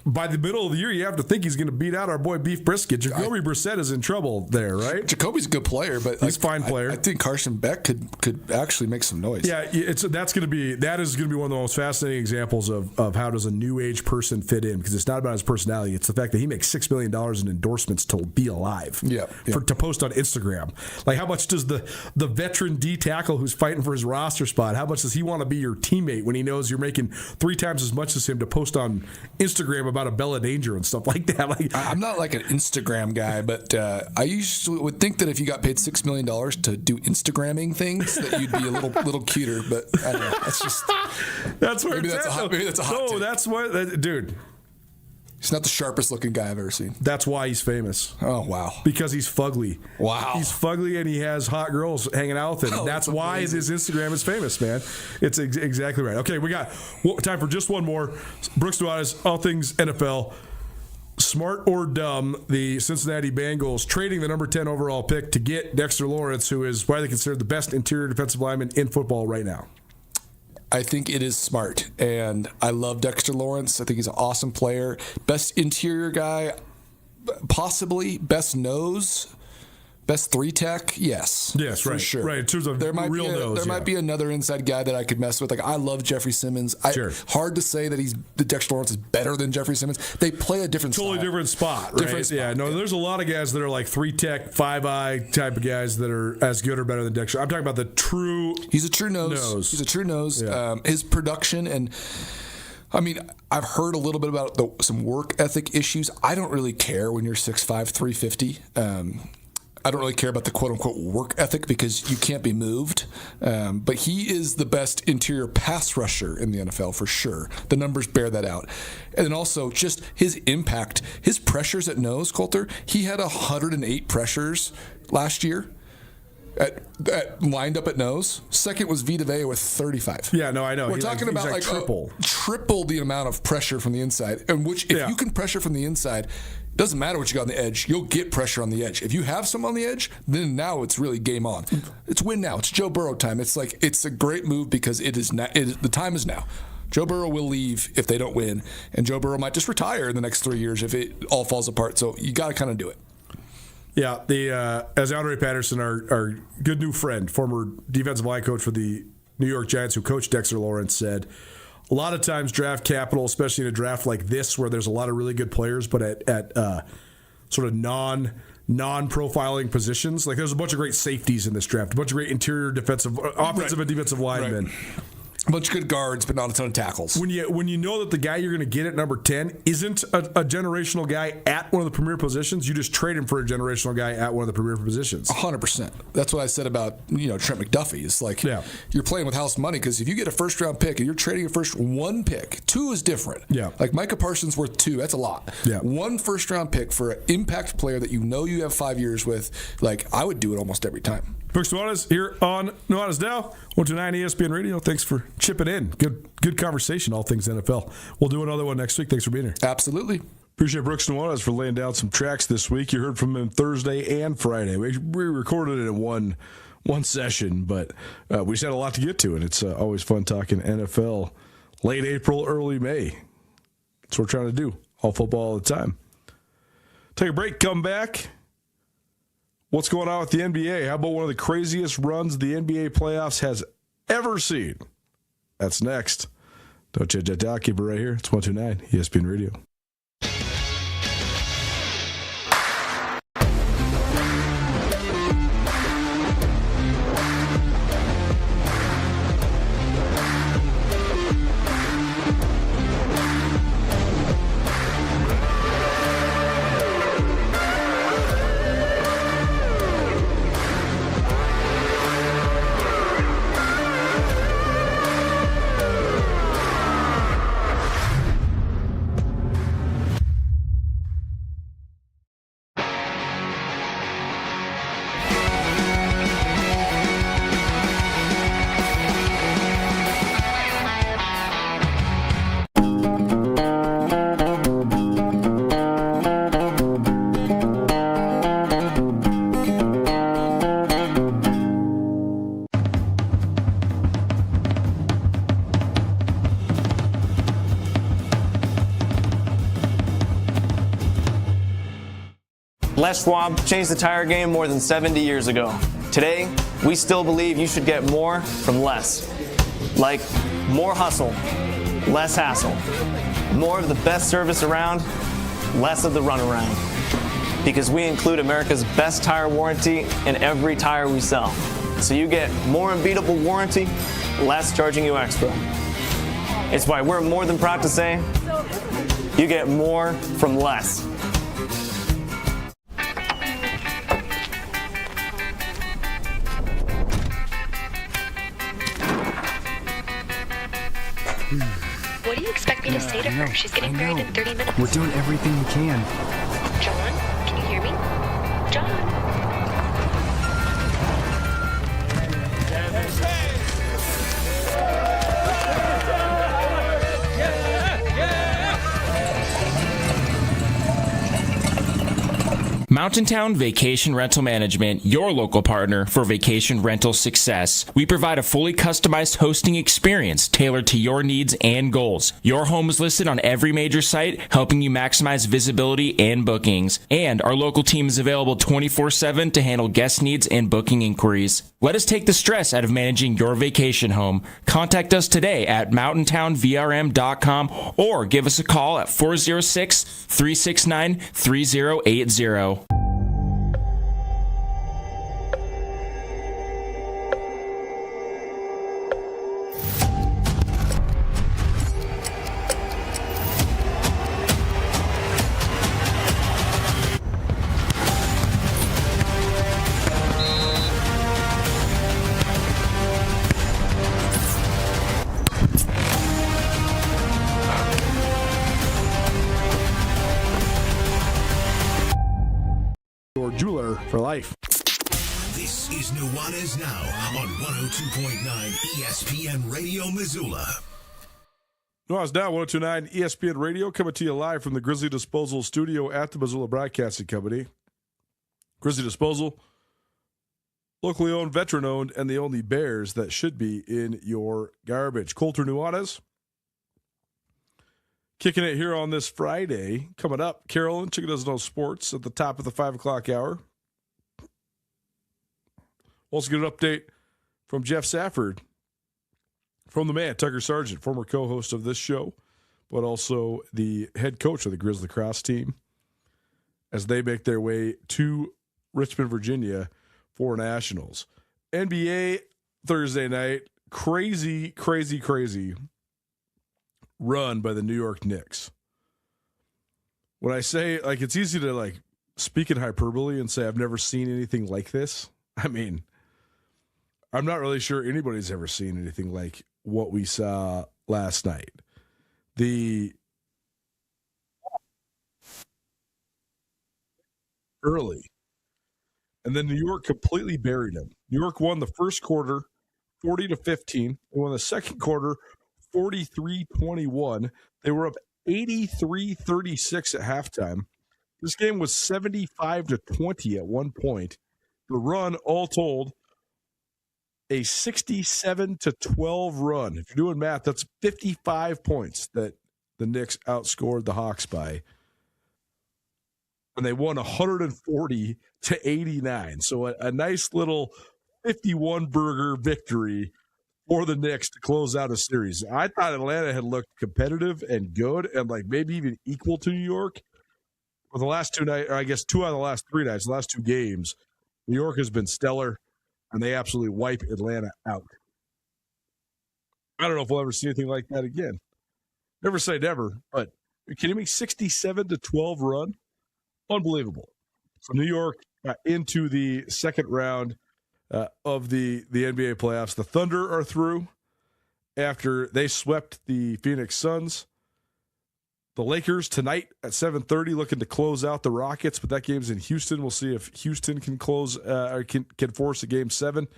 By the middle of the year, you have to think he's going to beat out our boy Beef Brisket. Jacoby Brissett is in trouble there, right? Jacoby's a good player, but he's a fine player. I think Carson Beck could actually make some noise. Yeah, that is going to be one of the most fascinating examples of how does a new age person fit in, because it's not about his personality. It's the fact that he makes $6 million in endorsements to be alive. To post on Instagram. Like, how much does the veteran D tackle who's fighting for his roster spot, how much does he want to be your teammate when he knows you're making 3 times as much as him to post on Instagram about a Bella Danger and stuff like that? Like, I'm not like an Instagram guy, but I usually would think that if you got paid $6 million to do Instagramming things, that you'd be a little cuter. But I don't know. That's just that's where maybe it's that's at. Maybe that's a hot take. That's what, dude. He's not the sharpest looking guy I've ever seen. That's why he's famous. Oh, wow. Because he's fugly. Wow. He's fugly and he has hot girls hanging out with him. Oh, that's why his Instagram is famous, man. It's exactly right. Okay, we got time for just one more. Brooks Nuanez, all things NFL. Smart or dumb, the Cincinnati Bengals trading the number 10 overall pick to get Dexter Lawrence, who is widely considered the best interior defensive lineman in football right now. I think it is smart, and I love Dexter Lawrence. I think he's an awesome player. Best interior guy, possibly. Best nose, best 3-tech, yes. Yes, for right. sure. Right, in terms of real nose. There might be another inside guy that I could mess with. Like, I love Jeffrey Simmons. Sure. Hard to say that Dexter Lawrence is better than Jeffrey Simmons. They play a different Totally style. different spot, right? Different spot. Yeah, no, there's a lot of guys that are like 3-tech, 5-eye type of guys that are as good or better than Dexter. I'm talking about the true. He's a true nose. He's a true nose. Yeah. His production and. I mean, I've heard a little bit about some work ethic issues. I don't really care when you're 6'5", 350. I don't really care about the quote-unquote work ethic because you can't be moved. But he is the best interior pass rusher in the NFL for sure. The numbers bear that out. And then also just his impact, his pressures at nose, Coulter, he had 108 pressures last year. Lined up at nose. Second was Vita Vea with 35. Yeah, no, I know. We're talking about like triple the amount of pressure from the inside. And if you can pressure from the inside, it doesn't matter what you got on the edge. You'll get pressure on the edge. If you have some on the edge, then now it's really game on. It's win now. It's Joe Burrow time. It's a great move because the time is now. Joe Burrow will leave if they don't win, and Joe Burrow might just retire in the next 3 years if it all falls apart. So you got to kind of do it. Yeah, as Andre Patterson, our good new friend, former defensive line coach for the New York Giants who coached Dexter Lawrence, said, a lot of times draft capital, especially in a draft like this where there's a lot of really good players, but at sort of non-profiling positions, like there's a bunch of great safeties in this draft, a bunch of great interior offensive and defensive linemen. Right. A bunch of good guards, but not a ton of tackles. When you know that the guy you're going to get at number 10 isn't a generational guy at one of the premier positions, you just trade him for a generational guy at one of the premier positions. 100%. That's what I said about Trent McDuffie. It's like you're playing with house money because if you get a first-round pick and you're trading a one pick, 2 is different. Yeah. Like Micah Parsons worth 2. That's a lot. Yeah. 1 first-round pick for an impact player that you have 5 years with, like I would do it almost every time. Brooks Nuanez here on Nuanez Now, 129 ESPN Radio. Thanks for chipping in. Good conversation, all things NFL. We'll do another one next week. Thanks for being here. Absolutely. Appreciate Brooks Nuanez for laying down some tracks this week. You heard from him Thursday and Friday. We recorded it in one session, but we just had a lot to get to, and it's always fun talking NFL late April, early May. That's what we're trying to do. All football all the time. Take a break, come back. What's going on with the NBA? How about one of the craziest runs the NBA playoffs has ever seen? That's next. Don't change that dial. Keep it right here. It's 129 ESPN Radio. Les Schwab changed the tire game more than 70 years ago. Today, we still believe you should get more from less. Like more hustle, less hassle. More of the best service around, less of the runaround. Because we include America's best tire warranty in every tire we sell. So you get more unbeatable warranty, less charging you extra. It's why we're more than proud to say, you get more from less. What do you expect me to say to her? She's getting married in 30 minutes. We're doing everything we can. John, can you hear me? John. Mountain Town Vacation Rental Management, your local partner for vacation rental success. We provide a fully customized hosting experience tailored to your needs and goals. Your home is listed on every major site, helping you maximize visibility and bookings. And our local team is available 24/7 to handle guest needs and booking inquiries. Let us take the stress out of managing your vacation home. Contact us today at mountaintownvrm.com or give us a call at 406-369-3080. Your jeweler for life. This is Nuanez Now on 102.9 ESPN Radio Missoula. Nuanez Now, 102.9 ESPN Radio, coming to you live from the Grizzly Disposal Studio at the Missoula Broadcasting Company. Grizzly Disposal, locally owned, veteran-owned, and the only Bears that should be in your garbage. Colter Nuanez, kicking it here on this Friday. Coming up, Carolyn, Chicken Doesn't Know Sports at the top of the 5 o'clock hour. Also get an update from Jeff Safford, from the man, Tucker Sargent, former co-host of this show, but also the head coach of the Grizzly Lacrosse team, as they make their way to Richmond, Virginia for nationals. NBA Thursday night, crazy run by the New York Knicks. When I say, like, it's easy to, like, speak in hyperbole and say I've never seen anything like this. I mean, I'm not really sure anybody's ever seen anything like what we saw last night. The early, and then New York completely buried them. New York won the first quarter 40-15. They won the second quarter 43-21. They were up 83-36 at halftime. This game was 75-20 at one point. The run, all told, a 67-12 run. If you're doing math, that's 55 points that the Knicks outscored the Hawks by. And they won 140-89. So a nice little 51-burger victory for the Knicks to close out a series. I thought Atlanta had looked competitive and good and, like, maybe even equal to New York. For the last two nights, or I guess 2 out of the last 3 nights, the last 2 games, New York has been stellar, and they absolutely wipe Atlanta out. I don't know if we'll ever see anything like that again. Never say never, but are you kidding me? 67-12 run? Unbelievable. So New York into the second round of the NBA playoffs. The Thunder are through after they swept the Phoenix Suns. The Lakers tonight at 7:30 looking to close out the Rockets, but that game's in Houston. We'll see if Houston can close or can force a Game 7.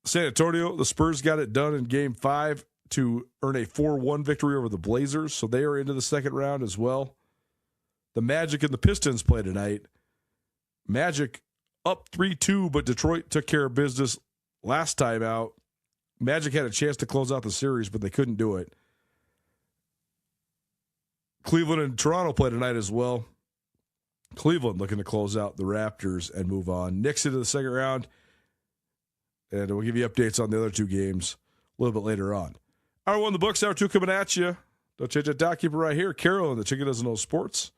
San Antonio, the Spurs got it done in Game 5 to earn a 4-1 victory over the Blazers, so they are into the second round as well. The Magic and the Pistons play tonight. Magic up 3-2, but Detroit took care of business last time out. Magic had a chance to close out the series, but they couldn't do it. Cleveland and Toronto play tonight as well. Cleveland looking to close out the Raptors and move on. Knicks into the second round. And we'll give you updates on the other 2 games a little bit later on. Hour 1, the books. Hour 2 coming at you. Don't change that dot. Keep it right here. Carol and the Chicken Doesn't Know Sports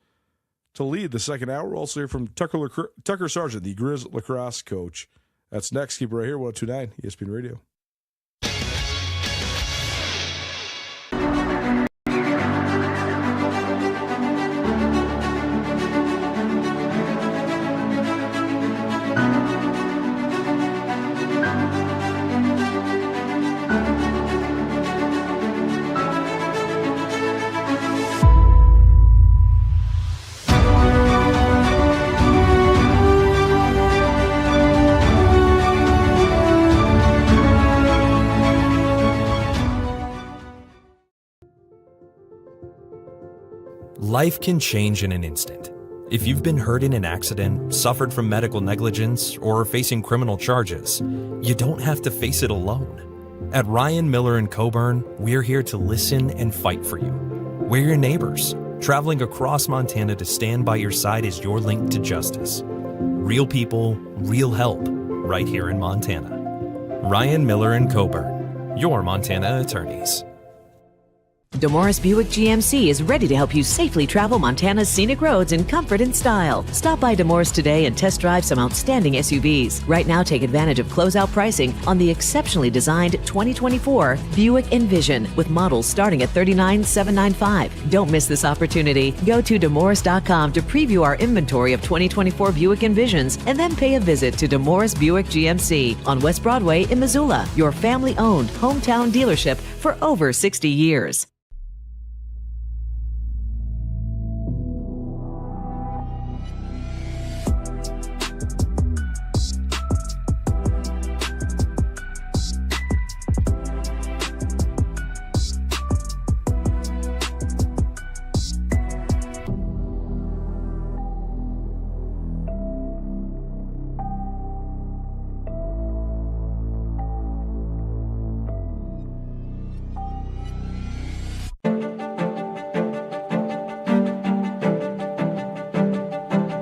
to lead the second hour. We'll also hear from Tucker Sargent, the Grizz lacrosse coach. That's next. Keep it right here. 102.9 ESPN Radio. Life can change in an instant. If you've been hurt in an accident, suffered from medical negligence, or are facing criminal charges, you don't have to face it alone. At Ryan Miller and Coburn, we're here to listen and fight for you. We're your neighbors, traveling across Montana to stand by your side as your link to justice. Real people, real help, right here in Montana. Ryan Miller and Coburn, your Montana attorneys. DeMorris Buick GMC is ready to help you safely travel Montana's scenic roads in comfort and style. Stop by DeMorris today and test drive some outstanding SUVs. Right now, take advantage of closeout pricing on the exceptionally designed 2024 Buick Envision with models starting at $39,795. Don't miss this opportunity. Go to DeMorris.com to preview our inventory of 2024 Buick Envisions and then pay a visit to DeMorris Buick GMC on West Broadway in Missoula, your family-owned hometown dealership for over 60 years.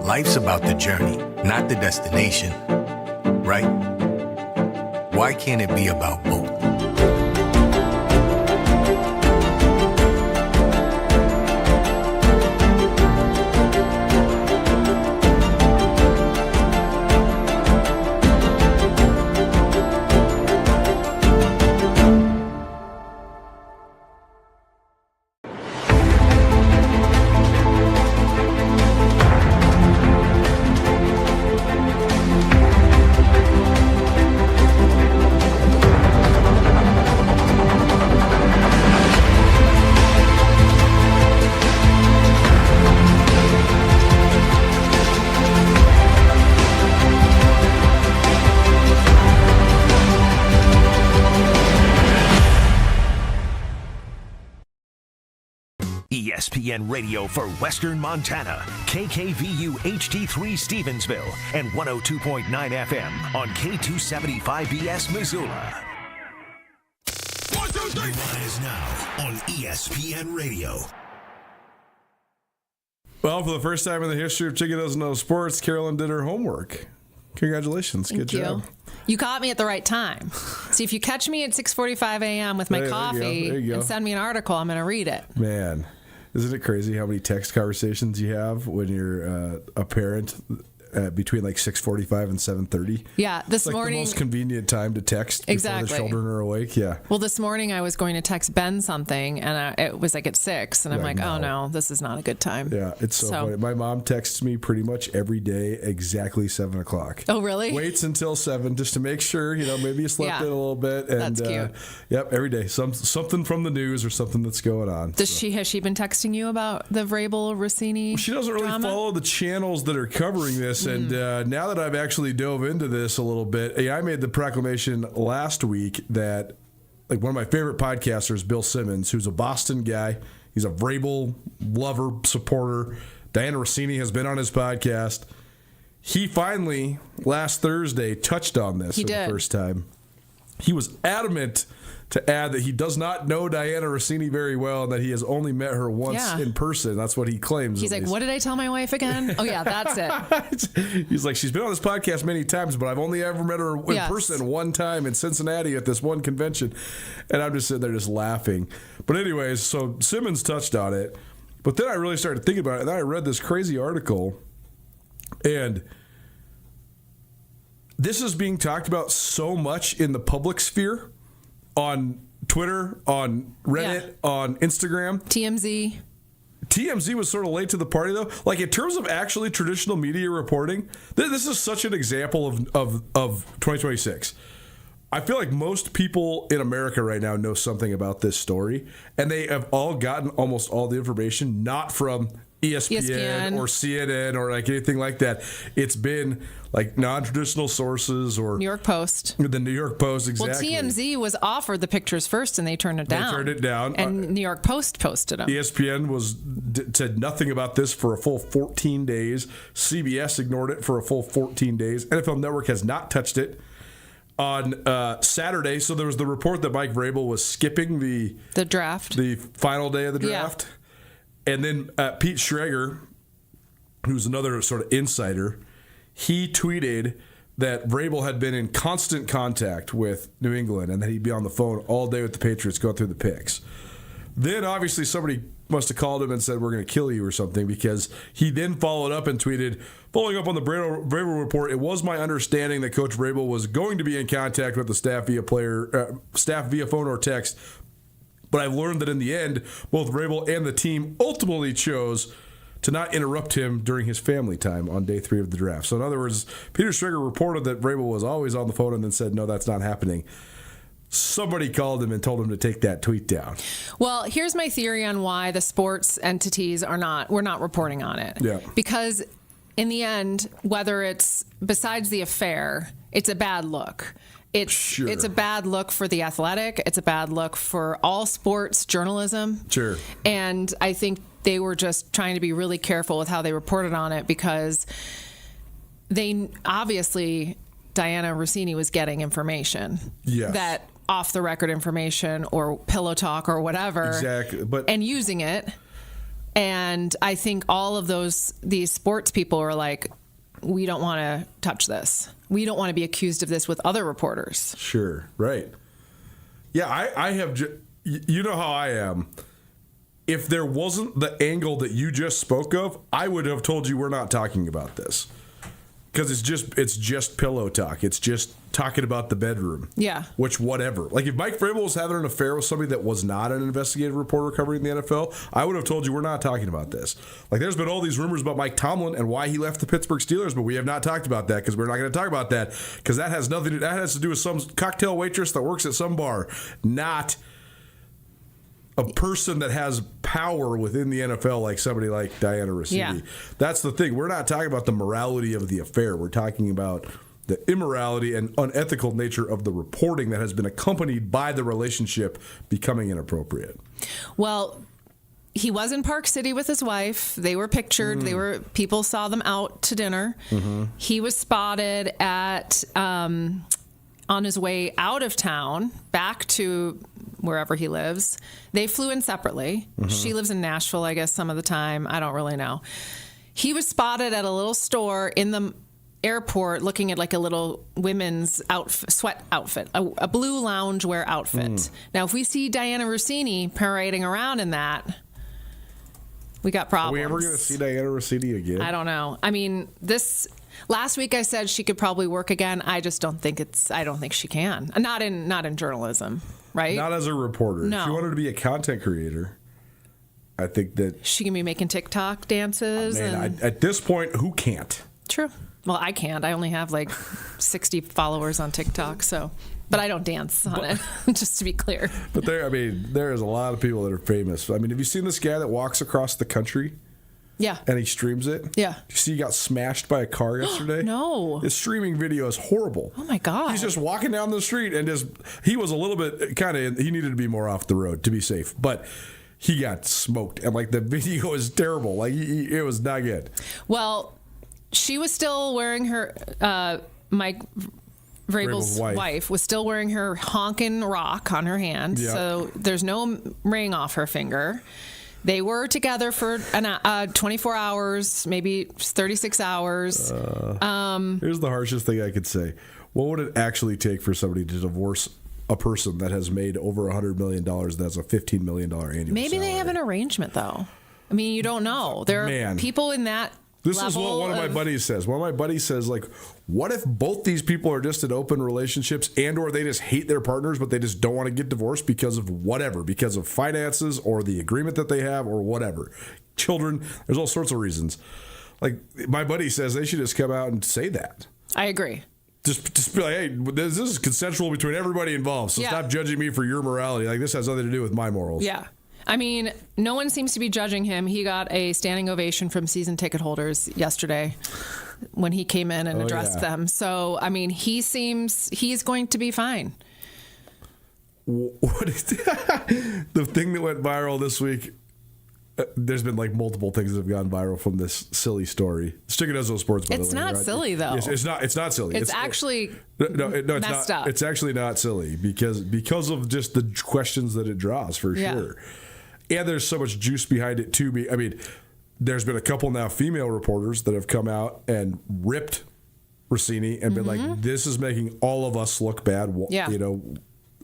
Life's about the journey, not the destination, right? Why can't it be about both? ESPN Radio for Western Montana, KKVU HD3 Stevensville, and 102.9 FM on K275BS Missoula. 1, 2, 3. Nuanez Now on ESPN Radio. Well, for the first time in the history of Chicken Doesn't Know Sports, Carolyn did her homework. Congratulations. Good job. You caught me at the right time. See, if you catch me at 6:45 a.m. with my coffee and send me an article, I'm going to read it. Man, isn't it crazy how many text conversations you have when you're a parent between like 6:45 and 7:30? Yeah, this it's morning. The most convenient time to text before the children are awake. Yeah. Well, this morning I was going to text Ben something, and it was like at 6, and I'm like, oh no, this is not a good time. Yeah, it's so funny. My mom texts me pretty much every day exactly 7 o'clock. Oh, really? Waits until 7 just to make sure, maybe you slept in a little bit. And, that's cute. Yep, every day. Something from the news or something that's going on. Has she been texting you about the Vrabel Rossini? Well, she doesn't really follow the channels that are covering this. And now that I've actually dove into this a little bit, I made the proclamation last week that like one of my favorite podcasters, Bill Simmons, who's a Boston guy, he's a Vrabel lover, supporter. Diana Rossini has been on his podcast. He finally, last Thursday, touched on this for the first time. He was adamant to add that he does not know Diana Rossini very well and that he has only met her once in person. That's what he claims. He's like, what did I tell my wife again? Oh, yeah, that's it. He's like, she's been on this podcast many times, but I've only ever met her in person one time in Cincinnati at this one convention. And I'm just sitting there just laughing. But anyways, so Simmons touched on it. But then I really started thinking about it, and then I read this crazy article. And this is being talked about so much in the public sphere, on Twitter, on Reddit, on Instagram. TMZ was sort of late to the party, though. Like, in terms of actually traditional media reporting, this is such an example of 2026. I feel like most people in America right now know something about this story, and they have all gotten almost all the information not from ESPN or CNN or like anything like that. It's been like non-traditional sources or New York Post. The New York Post, exactly. Well, TMZ was offered the pictures first, and they turned it down. They turned it down. And New York Post posted them. ESPN said nothing about this for a full 14 days. CBS ignored it for a full 14 days. NFL Network has not touched it. On Saturday, so there was the report that Mike Vrabel was skipping the draft, the final day of the draft. Yeah. And then Pete Schrager, who's another sort of insider, he tweeted that Vrabel had been in constant contact with New England and that he'd be on the phone all day with the Patriots going through the picks. Then obviously somebody must have called him and said, we're going to kill you or something, because he then followed up and tweeted, following up on the Vrabel report, it was my understanding that Coach Vrabel was going to be in contact with the staff via phone or text. But I've learned that in the end, both Vrabel and the team ultimately chose to not interrupt him during his family time on day 3 of the draft. So in other words, Peter Schrager reported that Vrabel was always on the phone and then said, no, that's not happening. Somebody called him and told him to take that tweet down. Well, here's my theory on why the sports entities we're not reporting on it. Yeah. Because in the end, whether it's besides the affair, it's a bad look. It's a bad look for The Athletic. It's a bad look for all sports journalism. Sure. And I think they were just trying to be really careful with how they reported on it, because they obviously, Diana Rossini was getting information. Yes. That off the record information or pillow talk or whatever. Exactly. And using it. And I think all of these sports people are like, we don't want to touch this. We don't want to be accused of this with other reporters. Sure, right. Yeah, I have, you know how I am. If there wasn't the angle that you just spoke of, I would have told you we're not talking about this. Because it's just pillow talk. It's just talking about the bedroom. Yeah. Which, whatever. Like, if Mike Vrabel was having an affair with somebody that was not an investigative reporter covering the NFL, I would have told you we're not talking about this. Like, there's been all these rumors about Mike Tomlin and why he left the Pittsburgh Steelers, but we have not talked about that because we're not going to talk about that, because that has to do with some cocktail waitress that works at some bar, not a person that has power within the NFL like somebody like Diana Rossini. Yeah. That's the thing. We're not talking about the morality of the affair. We're talking about the immorality and unethical nature of the reporting that has been accompanied by the relationship becoming inappropriate. Well, he was in Park City with his wife. They were pictured. People saw them out to dinner. Mm-hmm. He was spotted at on his way out of town back to wherever he lives. They flew in separately. Mm-hmm. She lives in Nashville, I guess, some of the time. I don't really know. He was spotted at a little store in the airport looking at like a little women's sweat outfit, a blue loungewear outfit. Now, if we see Diana Rossini parading around in that, we got problems. Are we ever going to see Diana Rossini again? I don't know. I mean, last week I said she could probably work again. I just don't think she can. Not in journalism, right? Not as a reporter. No. If she wanted to be a content creator, I think that she can be making TikTok dances. At this point, who can't? True. Well, I can't. I only have like 60 followers on TikTok, but I don't dance on it, just to be clear. But there's a lot of people that are famous. I mean, have you seen this guy that walks across the country? Yeah. And he streams it? Yeah. You see he got smashed by a car yesterday? No. His streaming video is horrible. Oh, my God. He's just walking down the street and he was a little bit he needed to be more off the road to be safe. But he got smoked. And, the video is terrible. It was not good. Well, she was still wearing her, Mike Vrabel's wife was still wearing her honkin' rock on her hand. Yep. So there's no ring off her finger. They were together for 24 hours, maybe 36 hours. Here's the harshest thing I could say. What would it actually take for somebody to divorce a person that has made over $100 million that's a $15 million annual Maybe salary? They have an arrangement, though. I mean, you don't know. There are people in that This is what one of my buddies says. One of my buddies says, what if both these people are just in open relationships or they just hate their partners, but they just don't want to get divorced because of whatever, because of finances or the agreement that they have or whatever. Children, there's all sorts of reasons. My buddy says they should just come out and say that. I agree. Just be like, hey, this is consensual between everybody involved, so stop judging me for your morality. This has nothing to do with my morals. Yeah. I mean, no one seems to be judging him. He got a standing ovation from season ticket holders yesterday when he came in and addressed them. So, I mean, he's going to be fine. What is the thing that went viral this week? There's been like multiple things that have gone viral from this silly story. Stick it as those sports. By it's the way, not right? silly though. Yes, it's not. It's not silly. It's actually it's messed not. up. It's actually not silly because of just the questions that it draws for sure. And there's so much juice behind it too. I mean, there's been a couple now female reporters that have come out and ripped Rossini and been like, "This is making all of us look bad." Yeah. You know.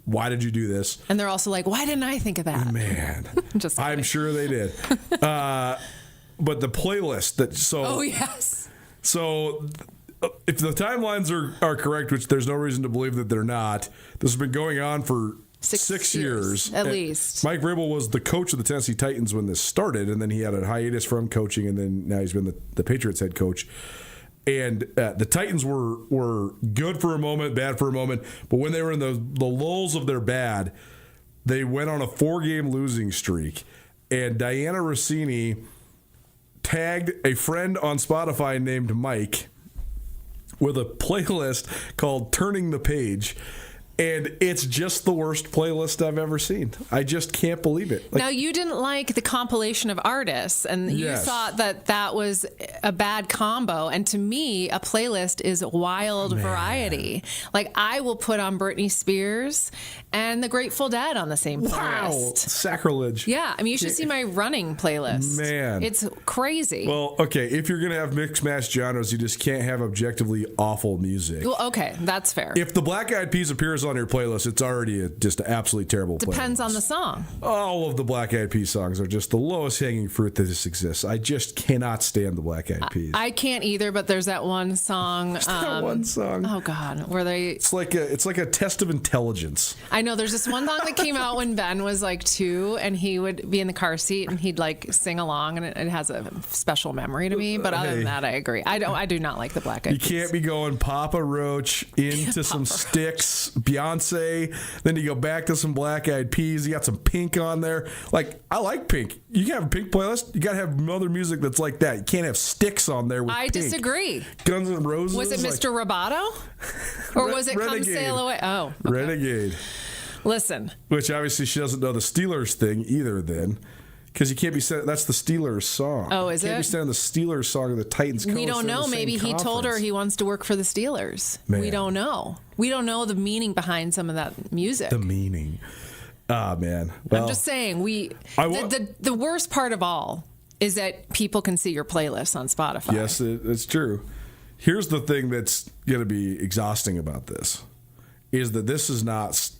Why did you do this? And they're also like, why didn't I think of that? Man, Just I'm sure they did. But the playlist that Oh yes. So if the timelines are correct, which there's no reason to believe that they're not, this has been going on for six years at least. Mike Vrabel was the coach of the Tennessee Titans when this started, and then he had a hiatus from coaching, and then now he's been the Patriots head coach. And the Titans were good for a moment, bad for a moment. But when they were in the lulls of their bad, they went on a 4-game losing streak. And Diana Rossini tagged a friend on Spotify named Mike with a playlist called Turning the Page. And it's just the worst playlist I've ever seen. I just can't believe it. Now, you didn't like the compilation of artists, and you thought that was a bad combo. And to me, a playlist is wild variety. Like, I will put on Britney Spears and the Grateful Dead on the same playlist. Sacrilege. Yeah, I mean, you should see my running playlist. Man. It's crazy. Well, okay, if you're going to have mixed match genres, you just can't have objectively awful music. Well, okay, that's fair. If the Black Eyed Peas appears on your playlist, it's already just an absolutely terrible playlist. Depends on the song. All of the Black Eyed Peas songs are just the lowest hanging fruit that just exists. I just cannot stand the Black Eyed Peas. I can't either, but there's that one song. That one song. Oh God, where they? It's like a test of intelligence. I know there's this one song that came out when Ben was like 2, and he would be in the car seat and he'd like sing along, and it has a special memory to me. But other than that, I agree. I do not like the Black Eyed Peas. You can't be going Papa Roach into some Styx, Beyonce. Then you go back to some Black Eyed Peas. You got some Pink on there. Like, I like Pink. You can have a Pink playlist. You got to have other music that's like that. You can't have Styx on there with I Pink. disagree. Guns N' Roses. Was it Mr. Roboto? Or was it Come Sail Away? Oh. Okay. Renegade. Listen. Which obviously she doesn't know the Steelers thing either then. Because you can't be saying that's the Steelers song. Oh, is you can't it? be saying the Steelers song of the Titans. We don't know. Maybe he told her he wants to work for the Steelers. Man. We don't know. We don't know the meaning behind some of that music. The meaning. Ah, man. Well, I'm just saying, the worst part of all is that people can see your playlist on Spotify. Yes, it's true. Here's the thing that's going to be exhausting about this. Is that this is not...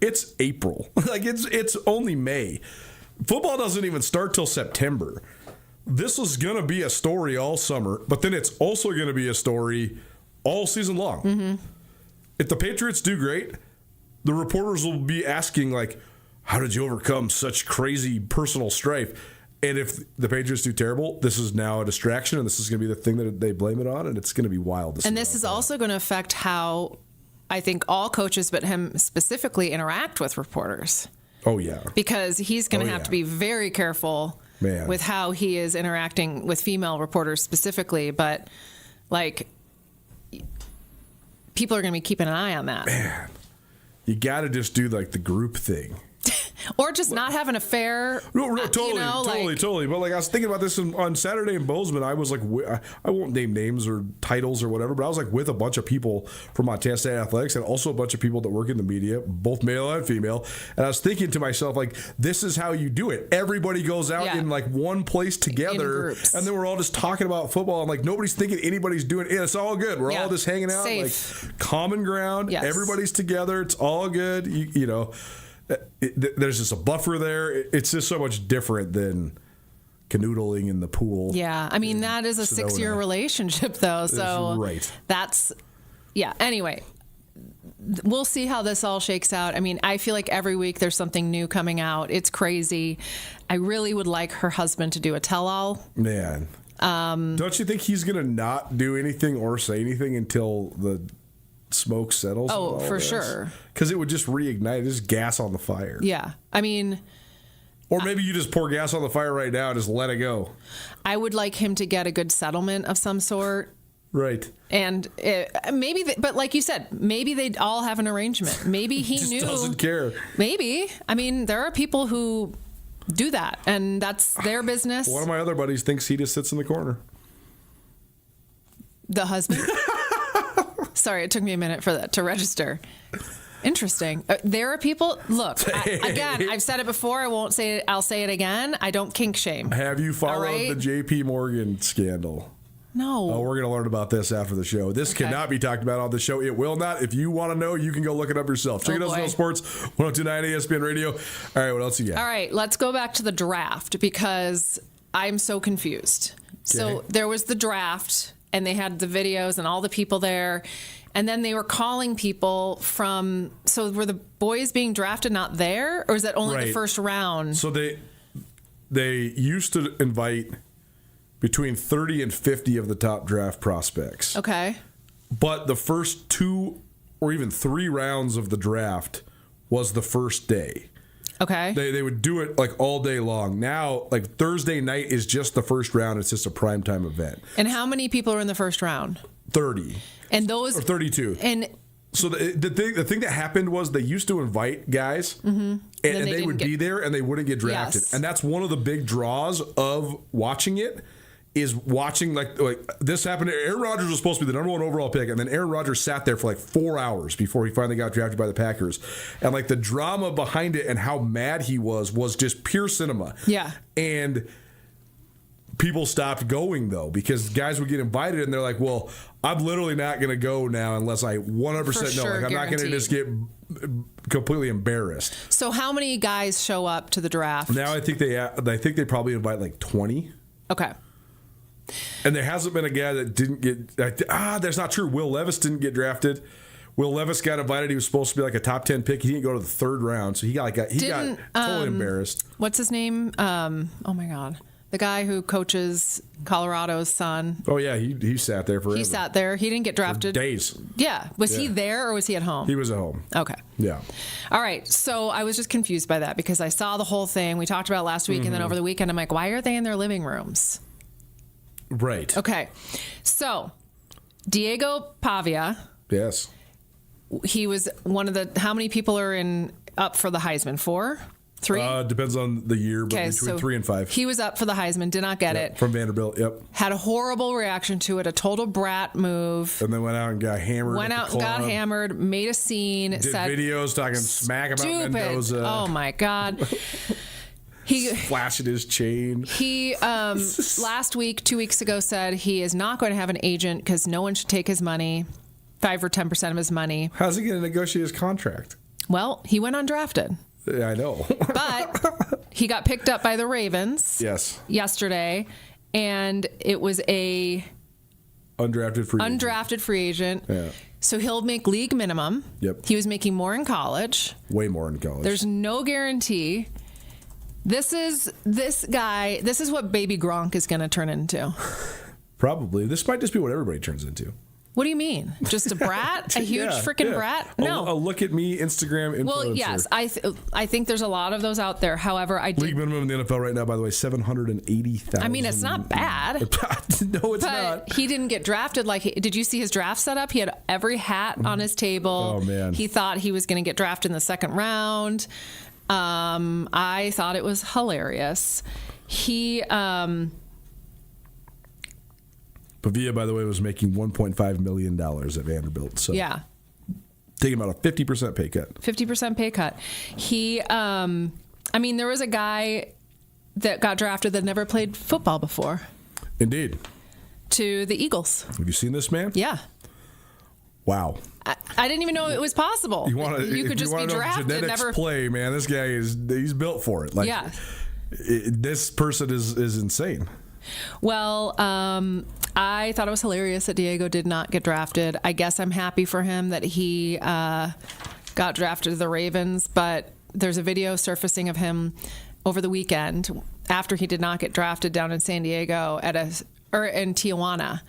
It's April. Like, it's only May. Football doesn't even start till September. This is going to be a story all summer, but then it's also going to be a story all season long. Mm-hmm. If the Patriots do great, the reporters will be asking, like, how did you overcome such crazy personal strife? And if the Patriots do terrible, this is now a distraction, and this is going to be the thing that they blame it on, and it's going to be wild. And this is also going to affect how I think all coaches, but him specifically, interact with reporters. Oh, yeah. Because he's going to have to be very careful with how he is interacting with female reporters specifically. But, like, people are going to be keeping an eye on that. Man, you got to just do, like, the group thing. Or just not have an affair. No, totally. But like I was thinking about this on Saturday in Bozeman. I was like, I won't name names or titles or whatever, but I was like with a bunch of people from Montana State Athletics and also a bunch of people that work in the media, both male and female. And I was thinking to myself, like, this is how you do it. Everybody goes out in like one place together, and then we're all just talking about football, and like nobody's thinking anybody's doing it. It's all good. We're all just hanging out, safe. Like common ground. Yes. Everybody's together. It's all good. You know. There's just a buffer there. It's just so much different than canoodling in the pool. Yeah, I mean, that is a 6-year relationship, though. So that's, anyway, we'll see how this all shakes out. I mean, I feel like every week there's something new coming out. It's crazy. I really would like her husband to do a tell-all. Man. Don't you think he's going to not do anything or say anything until the smoke settles? Oh, for sure. Because it would just reignite, just gas on the fire. Yeah. I mean, Or maybe you just pour gas on the fire right now and just let it go. I would like him to get a good settlement of some sort. Right. And maybe, but like you said, maybe they all have an arrangement. Maybe he just knew. Doesn't care. Maybe. I mean, there are people who do that, and that's their business. One of my other buddies thinks he just sits in the corner. The husband? Sorry, it took me a minute for that to register. Interesting. There are people. Look, again, I've said it before. I won't say it. I'll say it again. I don't kink shame. Have you followed the J.P. Morgan scandal? No. Oh, we're going to learn about this after the show. This cannot be talked about on the show. It will not. If you want to know, you can go look it up yourself. Check it out on Sports 102.9 ESPN Radio. All right, what else you got? All right, let's go back to the draft because I'm so confused. Okay. So there was the draft, and they had the videos and all the people there. And then they were calling people from. So were the boys being drafted not there, or is that only the first round? So they used to invite between 30 and 50 of the top draft prospects. Okay. But the first 2 or even 3 rounds of the draft was the first day. Okay. They would do it like all day long. Now, like Thursday night is just the first round. It's just a primetime event. And how many people are in the first round? 30. And those or 32. And so the thing that happened was they used to invite guys, and they would be there, and they wouldn't get drafted. Yes. And that's one of the big draws of watching it. Is watching like this happened. Aaron Rodgers was supposed to be the number 1 overall pick, and then Aaron Rodgers sat there for like 4 hours before he finally got drafted by the Packers. And like the drama behind it and how mad he was just pure cinema. Yeah. And people stopped going though because guys would get invited and they're like, "Well, I'm literally not going to go now unless I 100% know. Like I'm not going to just get completely embarrassed." So how many guys show up to the draft? Now I think they probably invite like 20. Okay. And there hasn't been a guy that didn't get. That's not true. Will Levis didn't get drafted. Will Levis got invited. He was supposed to be like a top 10 pick. He didn't go to the 3rd round, so he got totally embarrassed. What's his name? Oh my God, the guy who coaches Colorado's son. Oh yeah, he sat there forever. He sat there. He didn't get drafted. For days. Yeah. Was he there or was he at home? He was at home. Okay. Yeah. All right. So I was just confused by that because I saw the whole thing. We talked about it last week, and then over the weekend, I'm like, why are they in their living rooms? Right. Okay. So, Diego Pavia. Yes. He was one of the. How many people are up for the Heisman? 4? 3? Depends on the year, but between 3 and 5. He was up for the Heisman, did not get it. From Vanderbilt, yep. Had a horrible reaction to it, a total brat move. And then went out and got hammered. Got hammered, made a scene. Did videos talking smack about Mendoza. Oh, my God. He flashing his chain. He last week, 2 weeks ago, said he is not going to have an agent because no one should take his money, 5 or 10% of his money. How's he going to negotiate his contract? Well, he went undrafted. Yeah, I know. But he got picked up by the Ravens. Yes. Yesterday, and it was a undrafted free agent. Yeah. So he'll make league minimum. Yep. He was making more in college. Way more in college. There's no guarantee. This is what baby Gronk is going to turn into. Probably. This might just be what everybody turns into. What do you mean? Just a brat? A huge freaking brat? No. A look at me Instagram influencer. Well, yes. I think there's a lot of those out there. However, league minimum in the NFL right now, by the way, $780,000. I mean, it's not bad. No, it's not. He didn't get drafted. Did you see his draft setup? He had every hat on his table. Oh, man. He thought he was going to get drafted in the 2nd round. I thought it was hilarious. Pavia, by the way, was making $1.5 million at Vanderbilt. So yeah, taking about a 50% pay cut. 50% pay cut. There was a guy that got drafted that never played football before. Indeed. To the Eagles. Have you seen this man? Yeah. Wow. I didn't even know it was possible. You could just be drafted. Genetics play, man. This guy he's built for it. Yeah. This person is insane. Well, I thought it was hilarious that Diego did not get drafted. I guess I'm happy for him that he got drafted to the Ravens, but there's a video surfacing of him over the weekend after he did not get drafted down in San Diego in Tijuana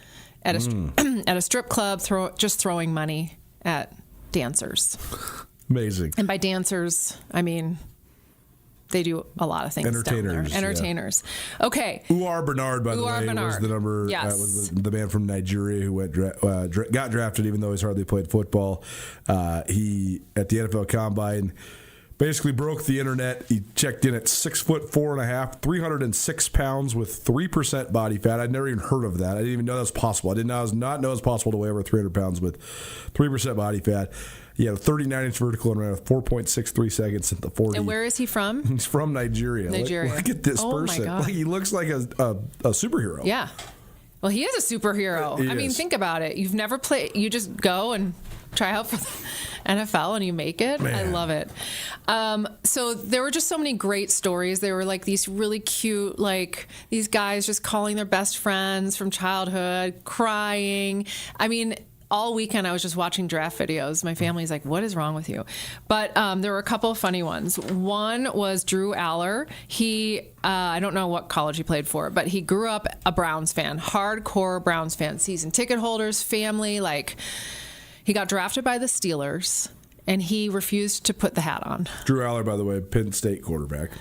at a strip club, just throwing money at dancers. Amazing. And by dancers, I mean They do a lot of things. Entertainers. Entertainers. Yeah. Okay. Uar Bernard, by the way, was the number. Yes. Was the man from Nigeria who got drafted, even though he's hardly played football. He at the NFL Combine basically broke the internet. He checked in at 6'4.5", 306 pounds with 3% body fat. I'd never even heard of that. I didn't even know that was possible. I did not know it was possible to weigh over 300 pounds with 3% body fat. He had a 39-inch vertical and ran with 4.63 seconds at the 40. And where is he from? He's from Nigeria. Nigeria. Look at this person. My God. He looks like a superhero. Yeah. Well, he is a superhero. I mean, think about it. You've never played. You just go and try out for the NFL and you make it. Man. I love it. So there were just so many great stories. There were like these really cute, like these guys just calling their best friends from childhood, crying. I mean, all weekend I was just watching draft videos. My family's like, what is wrong with you? But there were a couple of funny ones. One was Drew Aller. He, I don't know what college he played for, but he grew up a Browns fan, hardcore Browns fan, season ticket holders, family. Like, he got drafted by the Steelers, and he refused to put the hat on. Drew Aller, by the way, Penn State quarterback.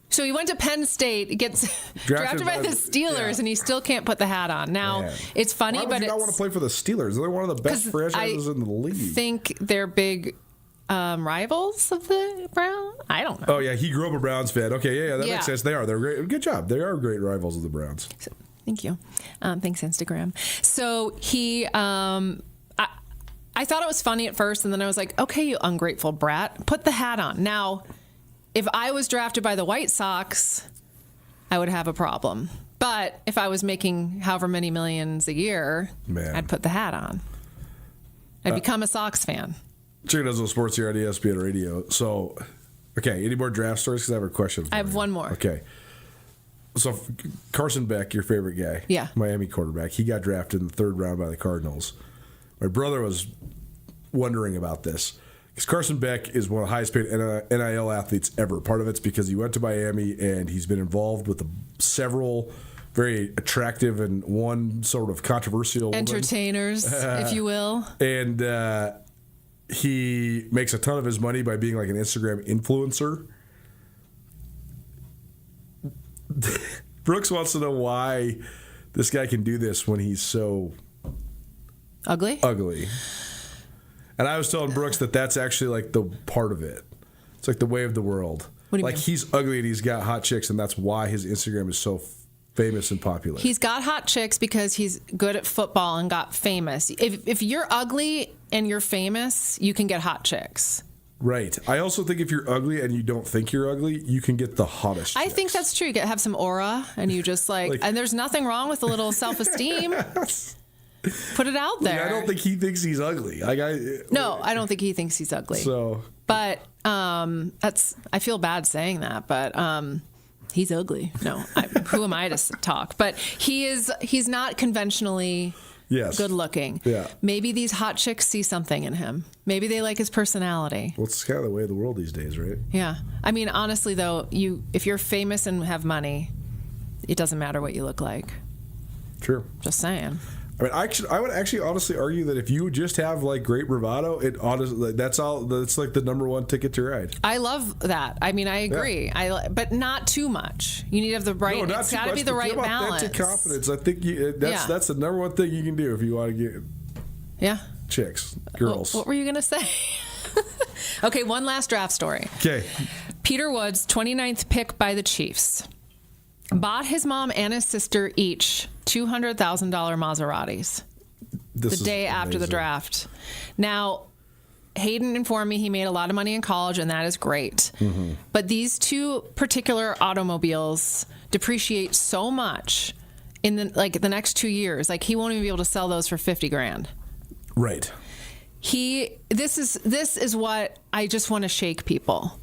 So he went to Penn State, gets drafted by the Steelers, and he still can't put the hat on. Now, it's funny, but you not want to play for the Steelers? They're one of the best franchises in the league. I think they're big rivals of the Browns. I don't know. Oh, yeah, he grew up a Browns fan. Okay, that makes sense. They are. They're great. Good job. They are great rivals of the Browns. Thank you. Thanks, Instagram. So he... I thought it was funny at first, and then I was like, okay, you ungrateful brat, put the hat on. Now, if I was drafted by the White Sox, I would have a problem. But if I was making however many millions a year, I'd put the hat on. I'd become a Sox fan. Chicken Does No Sports here on ESPN Radio. So, okay, any more draft stories? Because I have a question. I have one more. Okay. So, Carson Beck, your favorite guy, Miami quarterback, he got drafted in the third round by the Cardinals. My brother was wondering about this because Carson Beck is one of the highest paid NIL athletes ever. Part of it's because he went to Miami and he's been involved with several very attractive and one sort of controversial entertainers, if you will. And he makes a ton of his money by being like an Instagram influencer. Brooks wants to know why this guy can do this when he's so ugly. And I was telling Brooks that that's actually like the part of it. It's like the way of the world. What do you mean? He's ugly and he's got hot chicks, and that's why his Instagram is so famous and popular. He's got hot chicks because he's good at football and got famous. If you're ugly and you're famous, you can get hot chicks. Right. I also think if you're ugly and you don't think you're ugly, you can get the hottest chicks. I think that's true. You have some aura, and you just like and there's nothing wrong with a little self-esteem. Put it out there. I don't think he thinks he's ugly. I don't think he thinks he's ugly. So, but I feel bad saying that, but he's ugly. No, who am I to talk? But he's not conventionally good looking. Yeah. Maybe these hot chicks see something in him. Maybe they like his personality. Well, it's kind of the way of the world these days, right? Yeah. I mean, honestly, though, if you're famous and have money, it doesn't matter what you look like. True. Just saying. I mean, I would actually honestly argue that if you just have like great bravado, that's like the number one ticket to ride. I love that. I mean, I agree. Yeah. But not too much. You need to have the right. It's got to be the right balance. Authentic confidence. I think that's the number one thing you can do if you want to get chicks, girls. What were you gonna say? Okay, one last draft story. Okay. Peter Woods, 29th pick by the Chiefs, bought his mom and his sister each $200,000 Maseratis the day after the draft. Now, Hayden informed me he made a lot of money in college, and that is great. Mm-hmm. But these two particular automobiles depreciate so much in the next 2 years. Like, he won't even be able to sell those for $50,000. Right. This is what I just want to shake people.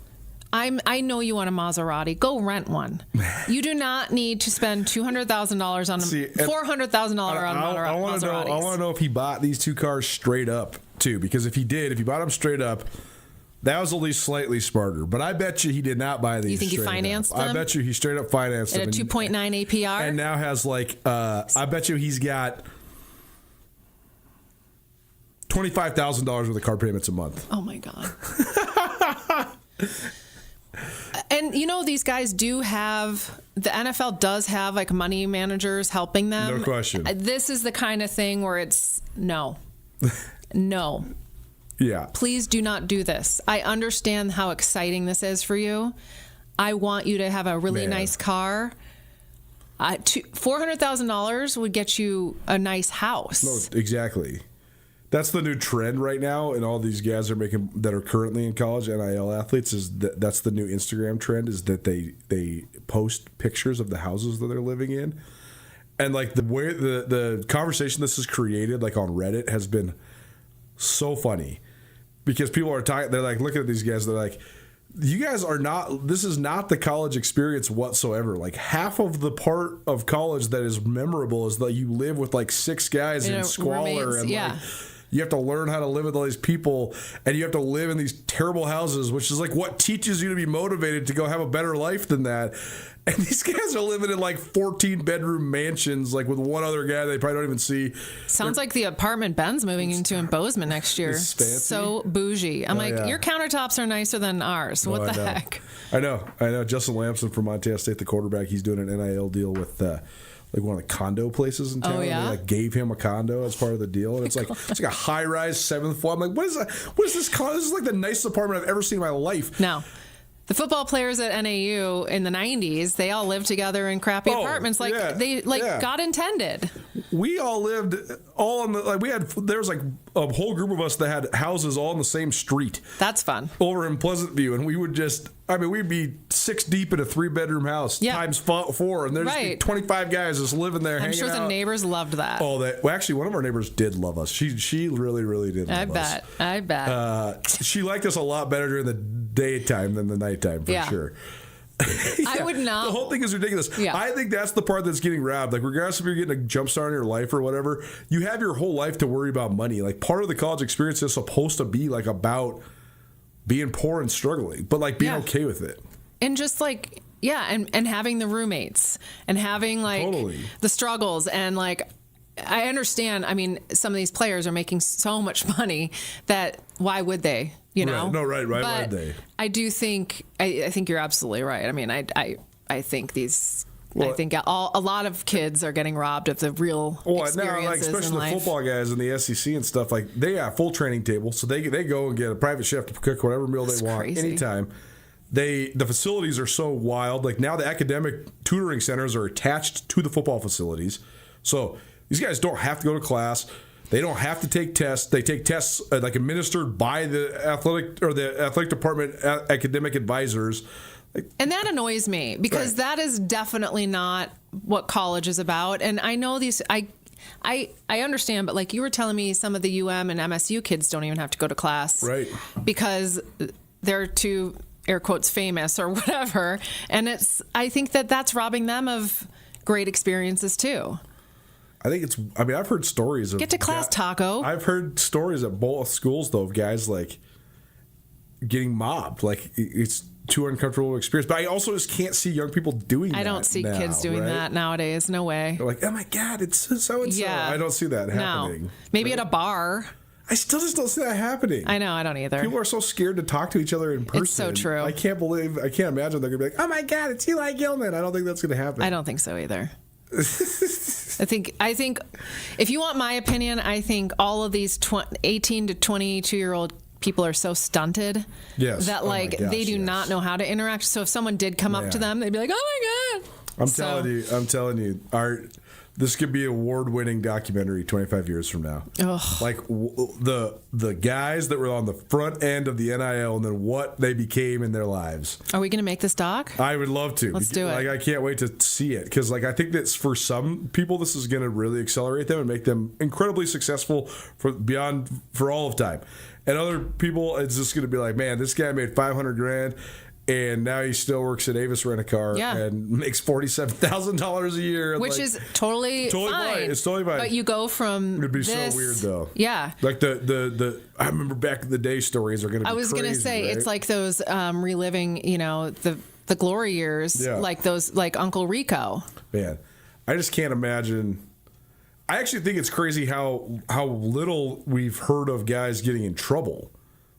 I know you want a Maserati. Go rent one. You do not need to spend $200,000 on $400,000 on Maseratis. I want to know if he bought these two cars straight up too, because if he bought them straight up, that was at least slightly smarter. But I bet you he did not buy these. You think he financed them? I bet you he straight up financed them at a 2.9 APR, and now has I bet you he's got $25,000 worth of car payments a month. Oh my God. And And these guys do have, the NFL does have like money managers helping them. No question. This is the kind of thing where it's no. Yeah. Please do not do this. I understand how exciting this is for you. I want you to have a really nice car. $400,000 would get you a nice house. No, exactly. That's the new trend right now, and all these guys are making that are currently in college, NIL athletes, that's the new Instagram trend, is that they post pictures of the houses that they're living in. And like the way the conversation this has created, like on Reddit, has been so funny because people are talking. They're like looking at these guys. They're like, "You guys are not. This is not the college experience whatsoever. Like half of the part of college that is memorable is that you live with like 6 guys in squalor and like." You have to learn how to live with all these people, and you have to live in these terrible houses, which is like what teaches you to be motivated to go have a better life than that. And these guys are living in like 14-bedroom mansions, like with one other guy they probably don't even see. Sounds like the apartment Ben's moving into in Bozeman next year. It's fancy. So bougie. I'm your countertops are nicer than ours. What the heck? I know. Justin Lamson from Montana State, the quarterback, he's doing an NIL deal with like one of the condo places in town. Oh, yeah? And they like gave him a condo as part of the deal, and it's like a high-rise 7th floor. I'm like, what is that? What is this condo? This is like the nicest apartment I've ever seen in my life. No. The football players at NAU in the 90s, they all lived together in crappy apartments God intended. We all lived all in the, like there was like a whole group of us that had houses all in the same street. That's fun. Over in Pleasant View, and we would we'd be 6 deep in a 3-bedroom house times 4, and there's just 25 guys just living there hanging out. I'm sure the neighbors loved that. Actually, one of our neighbors did love us. She really, really did love us. I bet. She liked us a lot better during the daytime than the nighttime, for sure. I would not. The whole thing is ridiculous. Yeah. I think that's the part that's getting robbed. Like, regardless if you're getting a jump start in your life or whatever, you have your whole life to worry about money. Like, part of the college experience is supposed to be like about being poor and struggling, but like being okay with it. And just like, and having the roommates and having like the struggles and like, I understand. I mean, some of these players are making so much money that why would they? You know? Right. But Why would they? I do think I think you're absolutely right. I mean, I think these. I think a lot of kids are getting robbed of the real experiences now, like especially in life. the football guys in the SEC and stuff. Like they have full training table, so they go and get a private chef to cook whatever meal they want anytime. The facilities are so wild. Like now, the academic tutoring centers are attached to the football facilities, so these guys don't have to go to class. They don't have to take tests. They take tests like administered by the athletic department academic advisors. And that annoys me because that is definitely not what college is about. And I know these. I understand, but like you were telling me, some of the UM and MSU kids don't even have to go to class, right? Because they're too air quotes famous or whatever. And I think that's robbing them of great experiences too. I've heard stories of get to class, Taco. I've heard stories at both schools though of guys like getting mobbed. Like it's too uncomfortable experience. But I also just can't see young people doing that. I don't see kids doing that nowadays. No way. They're like, oh my God, it's so and so. Yeah. I don't see that happening. No. Maybe at a bar. I still just don't see that happening. I know, I don't either. People are so scared to talk to each other in person. It's so true. I can't imagine they're going to be like, oh my God, it's Eli Gilman. I don't think that's going to happen. I don't think so either. I think if you want my opinion, I think all of these 18 to 22-year-old people are so stunted that they do not know how to interact. So if someone did come up to them, they'd be like, "Oh my God." I'm telling you, this could be an award-winning documentary 25 years from now. Ugh. Like the guys that were on the front end of the NIL and then what they became in their lives. Are we going to make this doc? I would love to. Let's do it. Like I can't wait to see it because like I think that for some people this is going to really accelerate them and make them incredibly successful for all of time. And other people, it's just going to be like, man, this guy made $500,000. And now he still works at Avis Rent-A-Car and makes $47,000 a year. Which is totally fine. It's totally fine. But you go from it'd be so weird though. Yeah. Like the I remember back in the day stories are going to be I was going to say, right? It's like those reliving, the glory years, like those, like Uncle Rico. Man, I just can't imagine. I actually think it's crazy how little we've heard of guys getting in trouble.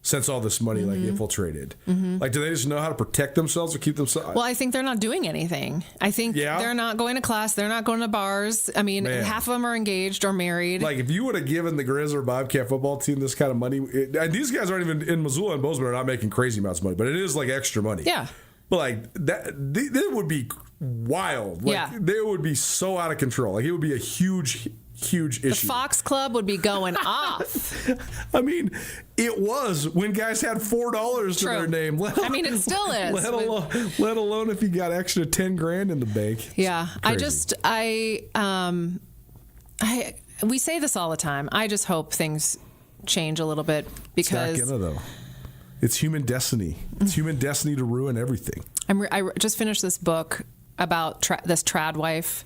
since all this money like infiltrated. Like, do they just know how to protect themselves or keep themselves? Well, I think they're not doing anything. I think they're not going to class. They're not going to bars. I mean, half of them are engaged or married. Like, if you would have given the Grizz or Bobcat football team this kind of money, and these guys aren't even in Missoula and Bozeman are not making crazy amounts of money, but it is like extra money. Yeah. But like that would be wild. Like, they would be so out of control. Like, it would be a huge issue. The Fox Club would be going off. I mean, it was when guys had $4 to their name. I mean, it still is. Let alone if you got extra $10,000 in the bank. Yeah, Crazy. we say this all the time. I just hope things change a little bit because it's not gonna, though. It's human destiny. It's human destiny to ruin everything. I just finished this book about this trad wife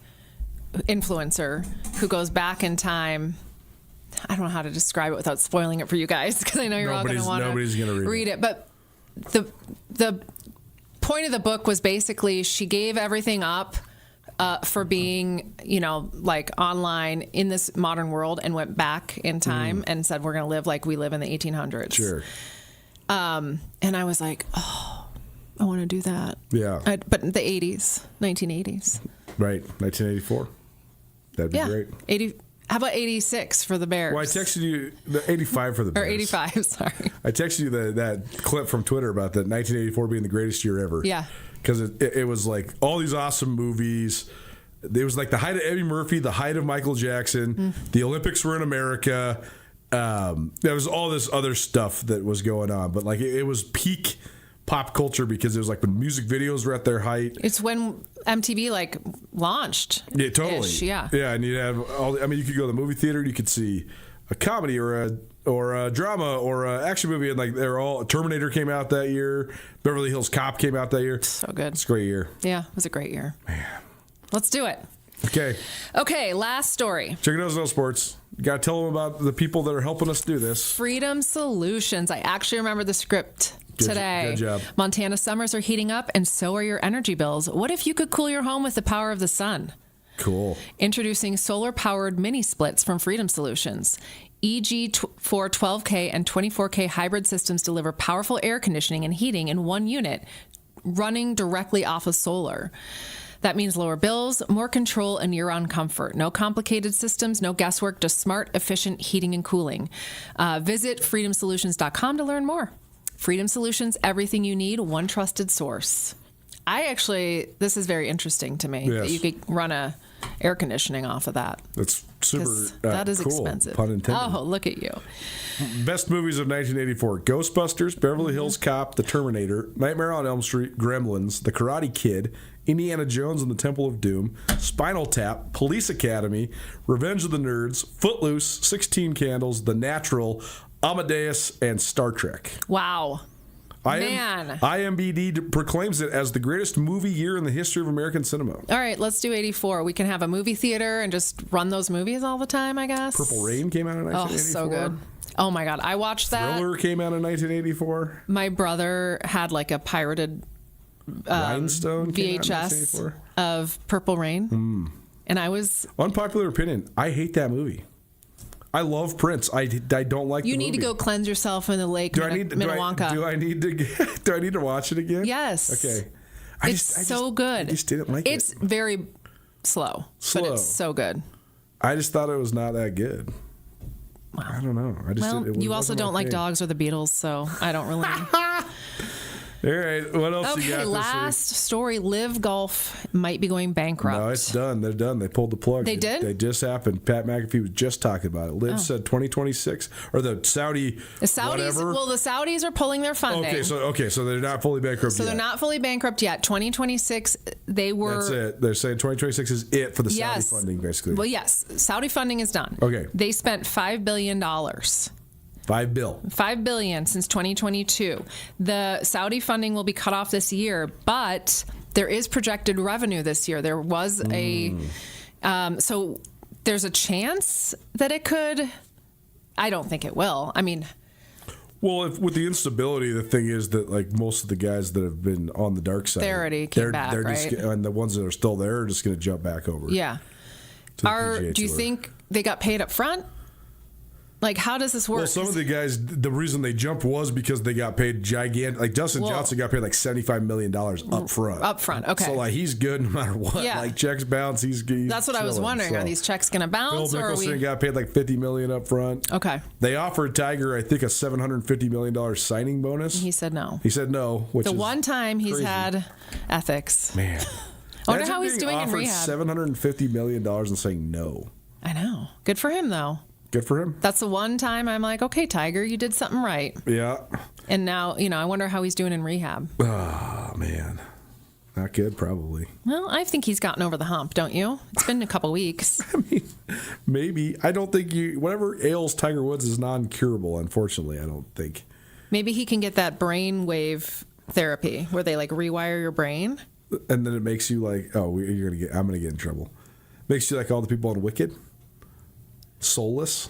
influencer who goes back in time. I don't know how to describe it without spoiling it for you guys because I know you're all going to want to read it. But the point of the book was basically she gave everything up for being, like online in this modern world and went back in time and said, we're going to live like we live in the 1800s. Sure. And I was like, oh, I want to do that. Yeah. But in the 80s, 1980s. Right. 1984. That'd be great. How about 86 for the Bears? Well, I texted you the 85 for the Bears. Or 85, sorry. I texted you that clip from Twitter about that 1984 being the greatest year ever. Yeah. Because it was like all these awesome movies. It was like the height of Eddie Murphy, the height of Michael Jackson. The Olympics were in America. There was all this other stuff that was going on. But like it was peak pop culture because it was like when music videos were at their height. It's when MTV like launched. Yeah, totally. Yeah. Yeah, and you'd have all. I mean, you could go to the movie theater. You could see a comedy or a drama or an action movie, and like they're all. Terminator came out that year. Beverly Hills Cop came out that year. So good. It's a great year. Yeah, it was a great year. Man, let's do it. Okay, last story. Check it out, No Sports. You got to tell them about the people that are helping us do this. Freedom Solutions. I actually remember the script today. Good job. Montana summers are heating up, and so are your energy bills. What if you could cool your home with the power of the sun? Cool. Introducing solar-powered mini splits from Freedom Solutions. EG4 12K and 24K hybrid systems deliver powerful air conditioning and heating in one unit, running directly off of solar. That means lower bills, more control, and year-round comfort. No complicated systems, no guesswork, just smart, efficient heating and cooling. Visit freedomsolutions.com to learn more. Freedom Solutions, everything you need, one trusted source. This is very interesting to me that you could run a air conditioning off of that. That's super that is cool, expensive. Pun intended. Oh, look at you. Best movies of 1984: Ghostbusters, Beverly Hills Cop, The Terminator, Nightmare on Elm Street, Gremlins, The Karate Kid, Indiana Jones and the Temple of Doom, Spinal Tap, Police Academy, Revenge of the Nerds, Footloose, 16 Candles, The Natural, Amadeus, and Star Trek. Wow. Man. IMDb proclaims it as the greatest movie year in the history of American cinema. All right, let's do 84. We can have a movie theater and just run those movies all the time, I guess. Purple Rain came out in 1984. Oh, so good. Oh, my God. I watched that. Thriller came out in 1984. My brother had like a pirated Rhinestone VHS of Purple Rain. And I was... Unpopular opinion, I hate that I love Prince. I don't like the movie. You need to go cleanse yourself in the lake Minnewanka. Do I need to watch it again? Yes. Okay. It's so good. I just didn't like it. It's very slow, but it's so good. I just thought it was not that good. Wow. I don't know. You also don't like dogs or the Beatles, so I don't really... All right, what else you got this week? Last story. Live Golf might be going bankrupt. No, it's done. They're done. They pulled the plug. They did? They just happened. Pat McAfee was just talking about it. Liv said 2026, or the Saudis, whatever. Well, the Saudis are pulling their funding. Okay, so they're not fully bankrupt yet. So they're not fully bankrupt yet. 2026, they were... That's it. They're saying 2026 is it for the Saudi funding, basically. Well, yes. Saudi funding is done. Okay. They spent $5 billion. $5 billion since 2022. The Saudi funding will be cut off this year, but there is projected revenue this year. There was so there's a chance that it could. I don't think it will. I mean, well, with the instability, the thing is that like most of the guys that have been on the dark side, they already came back, they're right? And the ones that are still there are just going to jump back over. Yeah. Do you think they got paid up front? Like, how does this work? Well, some of the guys, the reason they jumped was because they got paid gigantic. Like Dustin Johnson got paid like $75 million up front. Up front, okay. So like he's good no matter what. Yeah. Like checks bounce, he's That's what I was wondering. So. Are these checks going to bounce? Bill or are Mickelson we... got paid like $50 million up front. Okay. They offered Tiger, I think, a $750 million signing bonus. He said no. He said no. Which the is one time he's crazy. had ethics. Man. I wonder how he's doing in rehab. $750 million and saying no. I know. Good for him, though. Good for him. That's the one time I'm like, okay, Tiger, you did something right. Yeah. And now, I wonder how he's doing in rehab. Oh, man. Not good, probably. Well, I think he's gotten over the hump, don't you? It's been a couple weeks. I mean, maybe. I don't think whatever ails Tiger Woods is non-curable, unfortunately, I don't think. Maybe he can get that brain wave therapy where they like rewire your brain. And then it makes you like, oh, I'm going to get in trouble. Makes you like all the people on Wicked. Soulless.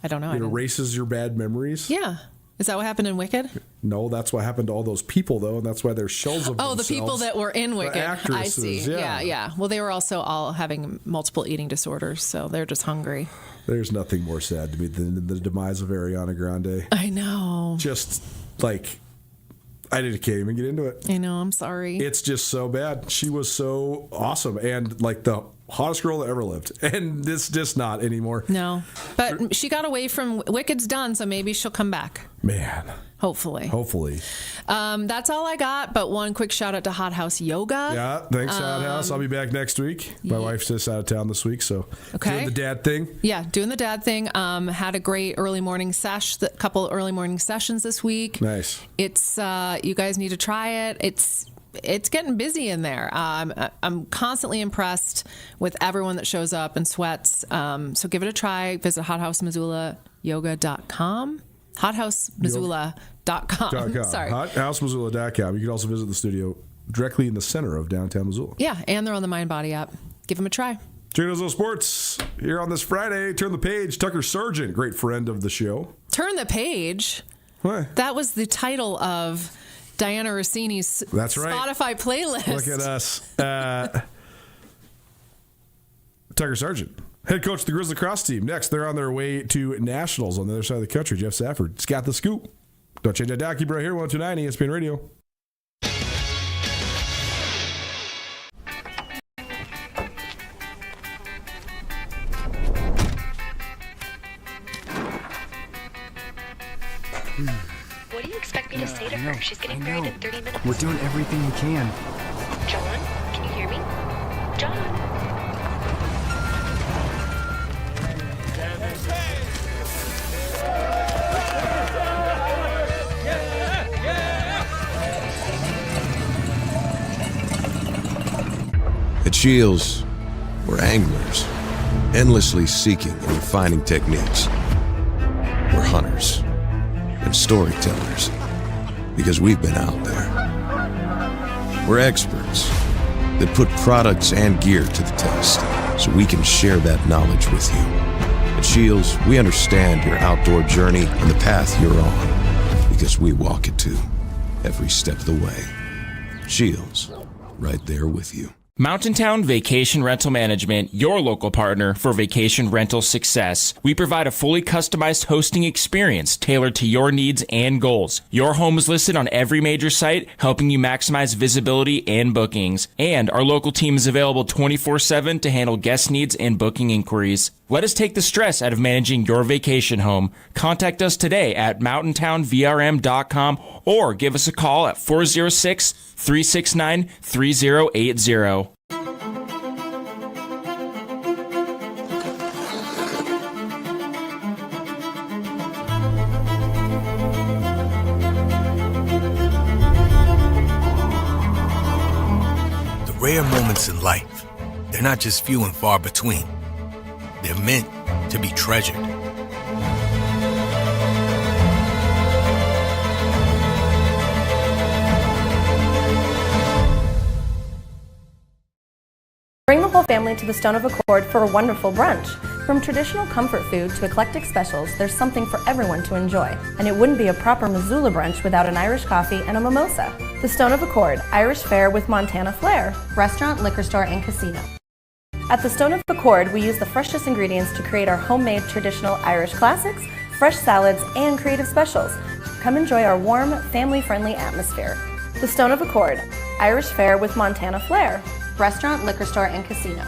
I don't know. It erases your bad memories. Yeah. Is that what happened in Wicked? No, that's what happened to all those people, though, and that's why they're shells of themselves. The people that were in Wicked. I see. Yeah. Yeah. Well, they were also all having multiple eating disorders, so they're just hungry. There's nothing more sad to me than the demise of Ariana Grande. I know. Just like, I can't even get into it. I know. I'm sorry. It's just so bad. She was so awesome and like the hottest girl that ever lived, and it's just not anymore. No, but she got away from Wicked's done, so maybe she'll come back. Man, hopefully. That's all I got. But one quick shout out to Hot House Yoga. Yeah, thanks, Hot House. I'll be back next week. My wife's just out of town this week, so doing the dad thing. Yeah, doing the dad thing. Had a great early morning couple early morning sessions this week. Nice. It's you guys need to try it. It's getting busy in there. I'm constantly impressed with everyone that shows up and sweats. So give it a try. Visit hothousemissoulayoga.com. hothousemissoula.com. Sorry. Hothousemissoula.com. You can also visit the studio directly in the center of downtown Missoula. Yeah, and they're on the MindBody app. Give them a try. Check out Sports here on this Friday. Turn the page. Tucker Sargent, great friend of the show. Turn the page? What? That was the title of Diana Rossini's Spotify playlist. Look at us. Tucker Sargent, head coach of the Grizzly Cross team. Next, they're on their way to Nationals on the other side of the country. Jeff Safford's got the scoop. Don't change that dial. Keep it right here, 129 ESPN Radio. What do you expect me to say to her? She's getting married in 30 minutes. We're doing everything we can. John, can you hear me? John. At Shields, we're anglers, endlessly seeking and refining techniques. We're hunters and storytellers, because we've been out there. We're experts that put products and gear to the test, so we can share that knowledge with you. At Shields, we understand your outdoor journey and the path you're on, because we walk it too, every step of the way. Shields, right there with you. Mountain Town Vacation Rental Management, your local partner for vacation rental success. We provide a fully customized hosting experience tailored to your needs and goals. Your home is listed on every major site, helping you maximize visibility and bookings. And our local team is available 24/7 to handle guest needs and booking inquiries. Let us take the stress out of managing your vacation home. Contact us today at mountaintownvrm.com or give us a call at 406-369-3080. The rare moments in life, they're not just few and far between. They're meant to be treasured. Bring the whole family to the Stone of Accord for a wonderful brunch. From traditional comfort food to eclectic specials, there's something for everyone to enjoy. And it wouldn't be a proper Missoula brunch without an Irish coffee and a mimosa. The Stone of Accord, Irish fare with Montana flair. Restaurant, liquor store, and casino. At the Stone of Accord, we use the freshest ingredients to create our homemade traditional Irish classics, fresh salads, and creative specials. Come enjoy our warm, family-friendly atmosphere. The Stone of Accord, Irish fare with Montana flair. Restaurant, liquor store, and casino.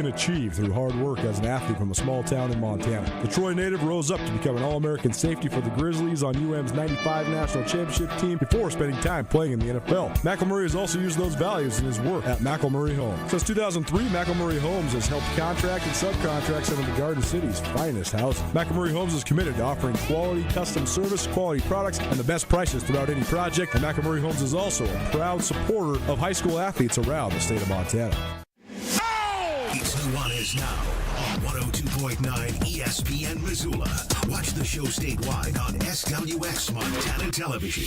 Achieve through hard work as an athlete from a small town in Montana. The Troy native rose up to become an All-American safety for the Grizzlies on UM's 95 national championship team before spending time playing in the NFL. McElmurray has also used those values in his work at McElmurray Homes. Since 2003, McElmurray Homes has helped contract and subcontract some of the Garden City's finest houses. McElmurray Homes is committed to offering quality custom service, quality products, and the best prices throughout any project. And McElmurray Homes is also a proud supporter of high school athletes around the state of Montana. It's Nuanez Now on 102.9 ESPN Missoula. Watch the show statewide on SWX Montana Television.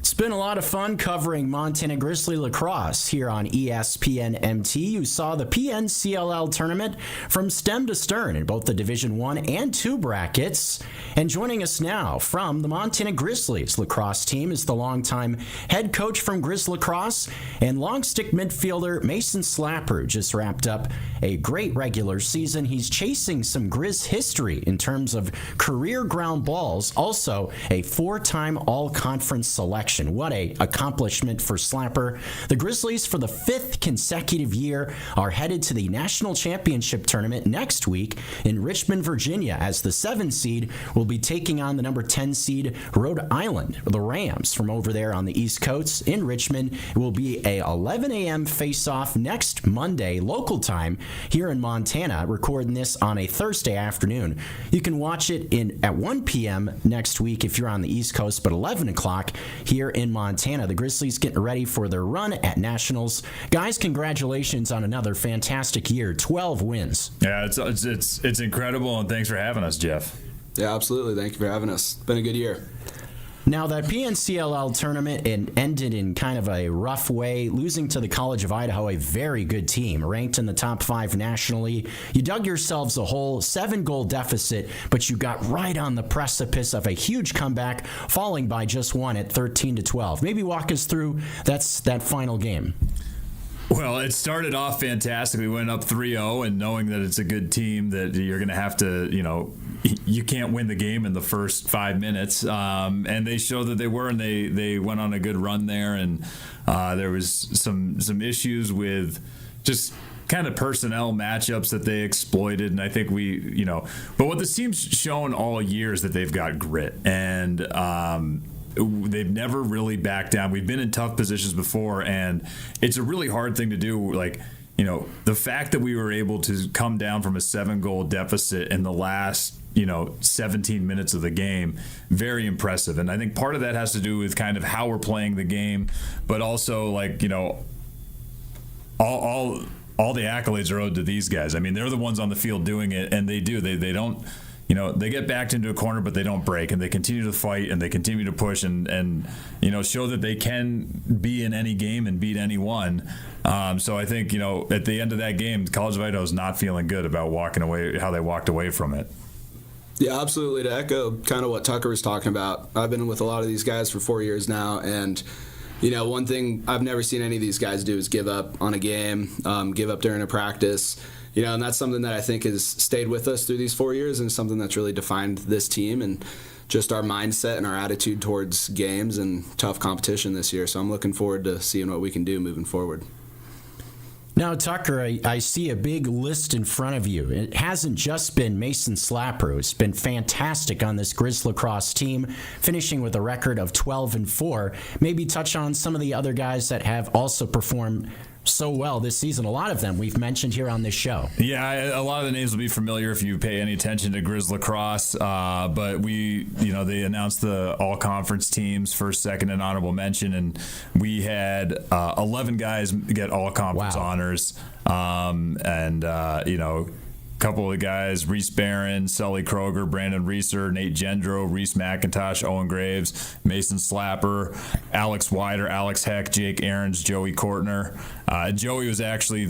It's been a lot of fun covering Montana Grizzly lacrosse here on ESPN MT. You saw the PNCLL tournament from stem to stern in both the Division I and II brackets. And joining us now from the Montana Grizzlies lacrosse team is the longtime head coach from Grizz Lacrosse and long stick midfielder Mason Slapper, who just wrapped up a great regular season. He's chasing some Grizz history in terms of career ground balls, also a 4-time all-conference selection. What a accomplishment for Slapper. The Grizzlies, for the 5th consecutive year, are headed to the National Championship Tournament next week in Richmond, Virginia, as the 7 seed will be taking on the number 10 seed Rhode Island, the Rams, from over there on the East Coast in Richmond. It will be a 11 a.m. face-off next Monday, local time, here in Montana, recording this on a Thursday afternoon. You can watch it at 1 p.m. next week if you're on the East Coast, but 11 o'clock here in Montana. The Grizzlies getting ready for their run at Nationals. Guys, congratulations on another fantastic year. 12 wins. Yeah, it's incredible, and thanks for having us, Jeff. Yeah, absolutely. Thank you for having us. It's been a good year. Now, that PNCLL tournament ended in kind of a rough way, losing to the College of Idaho, a very good team, ranked in the top 5 nationally. You dug yourselves a hole, 7-goal deficit, but you got right on the precipice of a huge comeback, falling by just 1 at 13-12. Maybe walk us through that final game. Well, it started off fantastic. We went up 3-0, and knowing that it's a good team, that you're going to have to, you can't win the game in the first 5 minutes. And they showed that they were, and they went on a good run there. And there was some issues with just kind of personnel matchups that they exploited. And I think but what this team's shown all year is that they've got grit. And they've never really backed down. We've been in tough positions before, and it's a really hard thing to do. The fact that we were able to come down from a 7-goal deficit in the last 17 minutes of the game, very impressive. And I think part of that has to do with kind of how we're playing the game, but also all the accolades are owed to these guys. I mean, they're the ones on the field doing it, and they do. They don't. They get backed into a corner, but they don't break, and they continue to fight, and they continue to push, and show that they can be in any game and beat anyone. So I think, at the end of that game, the College of Idaho is not feeling good about walking away, how they walked away from it. Yeah, absolutely. To echo kind of what Tucker was talking about, I've been with a lot of these guys for 4 years now, and one thing I've never seen any of these guys do is give up on a game, give up during a practice. And that's something that I think has stayed with us through these 4 years, and something that's really defined this team and just our mindset and our attitude towards games and tough competition this year. So I'm looking forward to seeing what we can do moving forward. Now, Tucker, I see a big list in front of you. It hasn't just been Mason Slapper, who's been fantastic on this Grizz lacrosse team, finishing with a record of 12-4. Maybe touch on some of the other guys that have also performed so well this season. A lot of them we've mentioned here on this show. Yeah, a lot of the names will be familiar if you pay any attention to Grizz lacrosse. But they announced the all-conference teams, first, second, and honorable mention, and we had 11 guys get all-conference honors. Couple of guys, Reese Barron, Sully Kroger, Brandon Reeser, Nate Gendro, Reese McIntosh, Owen Graves, Mason Slapper, Alex Wider, Alex Heck, Jake Aarons, Joey Kortner. Joey was actually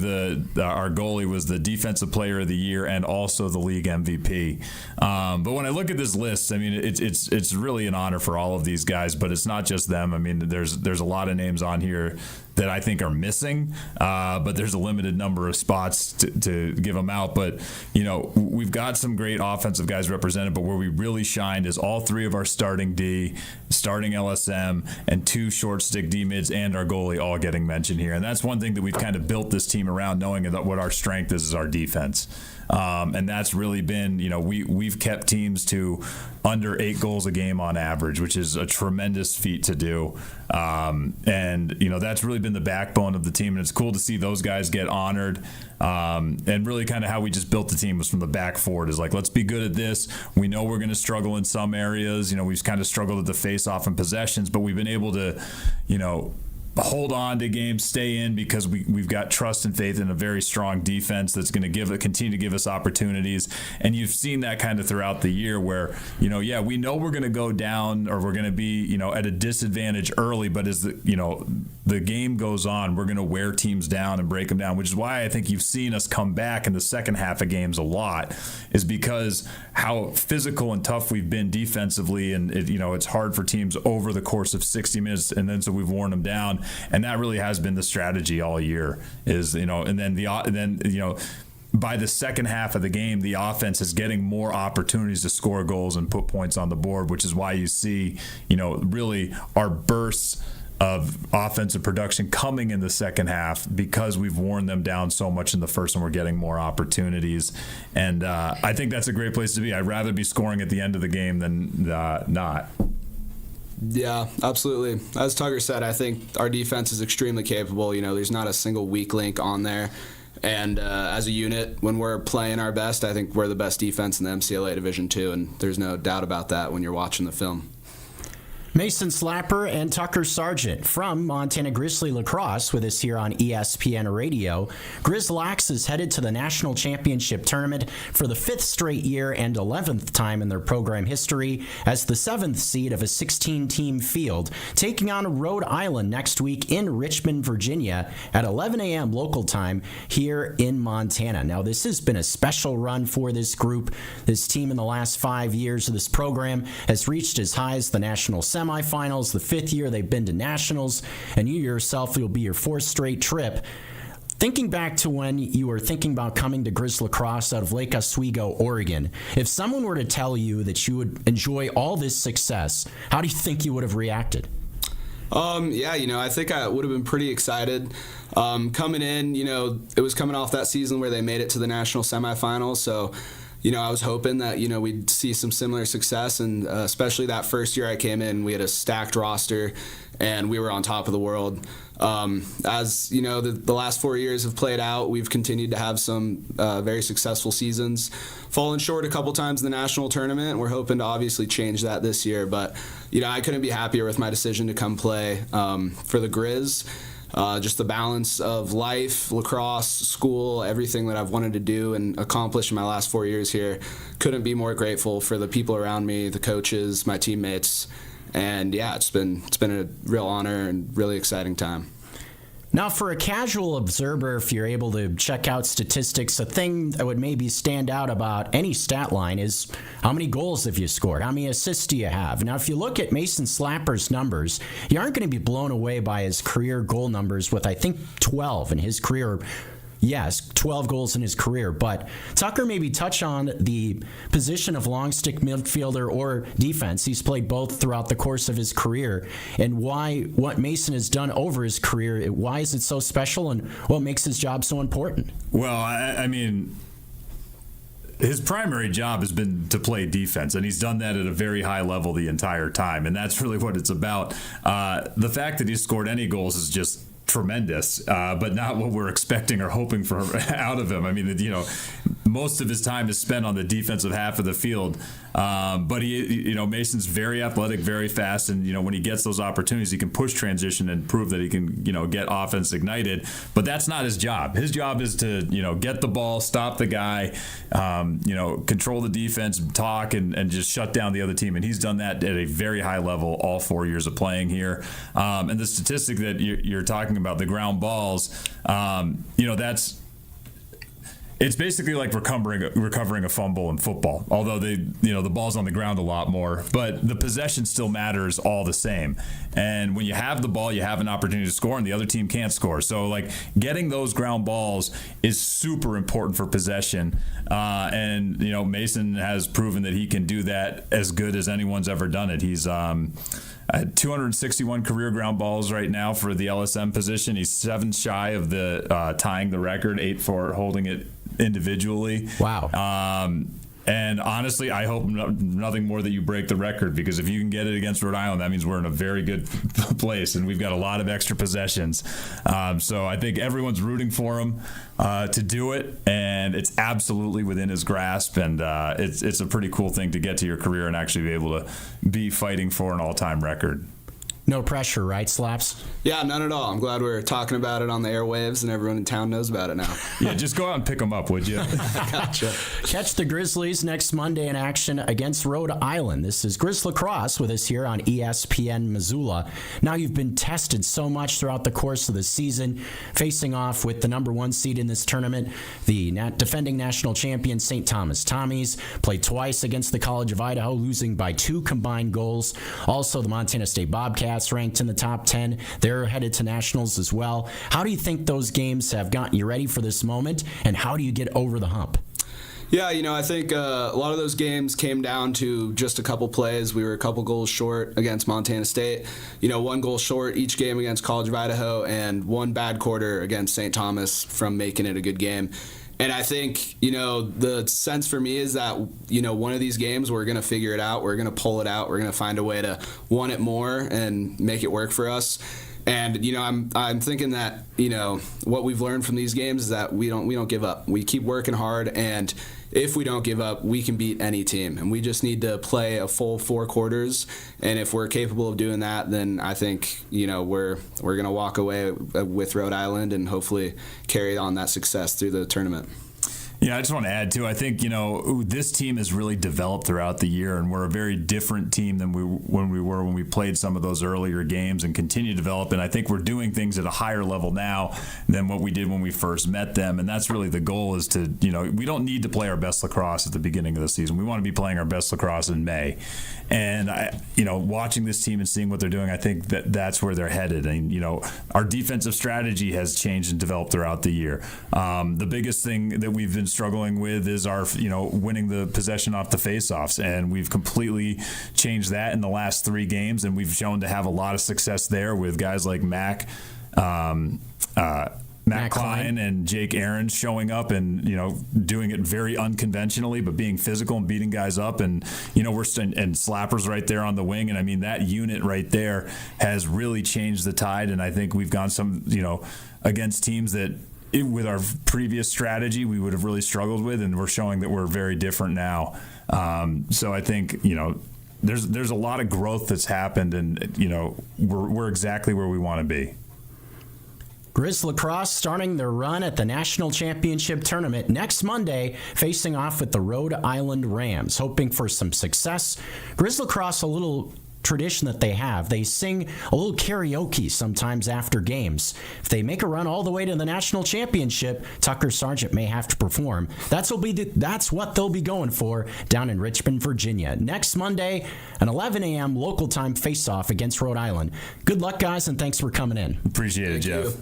our goalie, was the defensive player of the year and also the league MVP. But when I look at this list, I mean, it's really an honor for all of these guys, but it's not just them. I mean, there's a lot of names on here that I think are missing, but there's a limited number of spots to give them out. But, we've got some great offensive guys represented, but where we really shined is all three of our starting D, starting LSM, and 2 short stick D mids and our goalie all getting mentioned here. And that's one thing that we've kind of built this team around, knowing that what our strength is our defense. And that's really been, we've kept teams to under 8 goals a game on average, which is a tremendous feat to do. That's really been the backbone of the team. And it's cool to see those guys get honored. And really kind of how we just built the team was from the back forward, is like, let's be good at this. We know we're going to struggle in some areas. We've kind of struggled at the face-off and possessions, but we've been able to, hold on to games, stay in, because we've got trust and faith in a very strong defense that's going to continue to give us opportunities. And you've seen that kind of throughout the year where, we know we're going to go down or we're going to be, at a disadvantage early, but as the game goes on, we're going to wear teams down and break them down, which is why I think you've seen us come back in the second half of games a lot, is because how physical and tough we've been defensively. And it's hard for teams over the course of 60 minutes. And then so we've worn them down. And that really has been the strategy all year, is, by the second half of the game, the offense is getting more opportunities to score goals and put points on the board, which is why you see, really our bursts of offensive production coming in the second half, because we've worn them down so much in the first and we're getting more opportunities. And I think that's a great place to be. I'd rather be scoring at the end of the game than not. Yeah, absolutely. As Tugger said, I think our defense is extremely capable. There's not a single weak link on there. And as a unit, when we're playing our best, I think we're the best defense in the MCLA Division II, and there's no doubt about that when you're watching the film. Mason Slapper and Tucker Sargent from Montana Grizzly Lacrosse with us here on ESPN Radio. Grizzlax is headed to the National Championship Tournament for the 5th straight year and 11th time in their program history as the 7th seed of a 16-team field, taking on Rhode Island next week in Richmond, Virginia at 11 a.m. local time here in Montana. Now, this has been a special run for this group. This team in the last 5 years of this program has reached as high as the national semifinals, the 5th year they've been to nationals, and you yourself will be your 4th straight trip. Thinking back to when you were thinking about coming to Grizz Lacrosse out of Lake Oswego, Oregon, if someone were to tell you that you would enjoy all this success, how do you think you would have reacted? I think I would have been pretty excited. Coming in, it was coming off that season where they made it to the national semifinals, so I was hoping that, we'd see some similar success, and especially that first year I came in, we had a stacked roster, and we were on top of the world. As, the last 4 years have played out, we've continued to have some very successful seasons, fallen short a couple times in the national tournament. We're hoping to obviously change that this year, but, I couldn't be happier with my decision to come play for the Grizz. Just the balance of life, lacrosse, school, everything that I've wanted to do and accomplish in my last 4 years here. Couldn't be more grateful for the people around me, the coaches, my teammates, and it's been a real honor and really exciting time. Now, for a casual observer, if you're able to check out statistics, a thing that would maybe stand out about any stat line is how many goals have you scored? How many assists do you have? Now, if you look at Mason Slapper's numbers, you aren't going to be blown away by his career goal numbers with, I think, 12 in his career. Yes, 12 goals in his career, but Tucker maybe touch on the position of long stick midfielder or defense. He's played both throughout the course of his career, and why what Mason has done over his career, why is it so special, and what makes his job so important? Well, I mean, his primary job has been to play defense, and he's done that at a very high level the entire time, and that's really what it's about. The fact that he scored any goals is just tremendous, but not what we're expecting or hoping for out of him. I mean, most of his time is spent on the defensive half of the field. But Mason's very athletic, very fast, and when he gets those opportunities, he can push transition and prove that he can get offense ignited. But that's not his job. His job is to get the ball, stop the guy, control the defense, talk, and just shut down the other team. And he's done that at a very high level all 4 years of playing here. And the statistic that you're talking about, the ground balls, it's basically like recovering a fumble in football, although the ball's on the ground a lot more, but the possession still matters all the same. And when you have the ball, you have an opportunity to score, and the other team can't score. So getting those ground balls is super important for possession. And Mason has proven that he can do that as good as anyone's ever done it. He's 261 career ground balls right now for the LSM position. He's 7 shy of the tying the record, 8 for holding it individually. Wow. And honestly, I hope nothing more that you break the record, because if you can get it against Rhode Island, that means we're in a very good place, and we've got a lot of extra possessions. So I think everyone's rooting for him to do it, and it's absolutely within his grasp, and it's a pretty cool thing to get to your career and actually be able to be fighting for an all-time record. No pressure, right, Slaps? Yeah, none at all. I'm glad we're talking about it on the airwaves and everyone in town knows about it now. Yeah, just go out and pick them up, would you? Gotcha. Catch the Grizzlies next Monday in action against Rhode Island. This is Grizz Lacrosse with us here on ESPN Missoula. Now, you've been tested so much throughout the course of the season, facing off with the number 1 seed in this tournament, the defending national champion St. Thomas Tommies, played twice against the College of Idaho, losing by 2 combined goals. Also, the Montana State Bobcats ranked in the top 10. They're headed to nationals as well. How do you think those games have gotten you ready for this moment, and how do you get over the hump? Yeah, I think a lot of those games came down to just a couple plays. We were a couple goals short against Montana State. 1 goal short each game against College of Idaho, and 1 bad quarter against St. Thomas from making it a good game. And I think, the sense for me is that, one of these games we're going to figure it out. We're going to pull it out. We're going to find a way to want it more and make it work for us. And, I'm thinking that, what we've learned from these games is that we don't give up. We keep working hard, and if we don't give up, we can beat any team. And we just need to play a full 4 quarters. And if we're capable of doing that, then I think, we're going to walk away with Rhode Island and hopefully carry on that success through the tournament. Yeah, I just want to add, too, I think, this team has really developed throughout the year, and we're a very different team than when we played some of those earlier games, and continue to develop. And I think we're doing things at a higher level now than what we did when we first met them. And that's really the goal, is to, we don't need to play our best lacrosse at the beginning of the season. We want to be playing our best lacrosse in May. And, watching this team and seeing what they're doing, I think that's where they're headed. And, our defensive strategy has changed and developed throughout the year. The biggest thing that we've been struggling with is our, winning the possession off the faceoffs, and we've completely changed that in the last 3 games, and we've shown to have a lot of success there with guys like Matt Klein and Jake Aarons showing up and, doing it very unconventionally, but being physical and beating guys up. And, and Slappers right there on the wing. And I mean, that unit right there has really changed the tide. And I think we've gone against teams that, with our previous strategy, we would have really struggled with, and we're showing that we're very different now. So I think, there's a lot of growth that's happened, and, we're exactly where we want to be. Grizz Lacrosse starting their run at the National Championship Tournament next Monday, facing off with the Rhode Island Rams, hoping for some success. Grizz Lacrosse, a little tradition that they have. They sing a little karaoke sometimes after games. If they make a run all the way to the national championship, Tucker Sargent may have to perform. That's what they'll be going for down in Richmond, Virginia. Next Monday, an 11 a.m. local time face-off against Rhode Island. Good luck, guys, and thanks for coming in. Appreciate it, Jeff.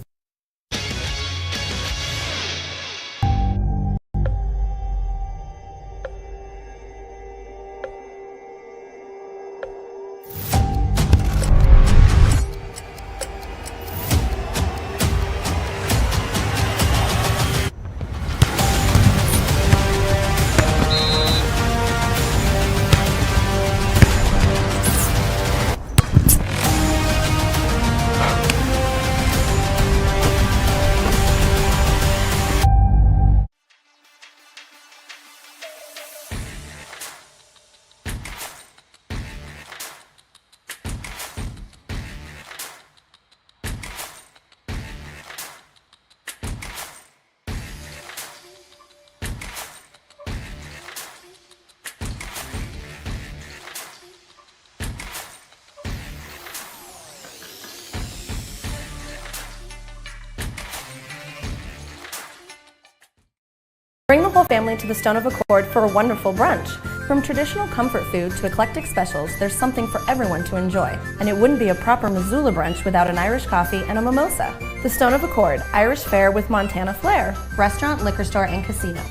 Bring the whole family to the Stone of Accord for a wonderful brunch. From traditional comfort food to eclectic specials, there's something for everyone to enjoy. And it wouldn't be a proper Missoula brunch without an Irish coffee and a mimosa. The Stone of Accord, Irish fare with Montana flair. Restaurant, liquor store, and casino.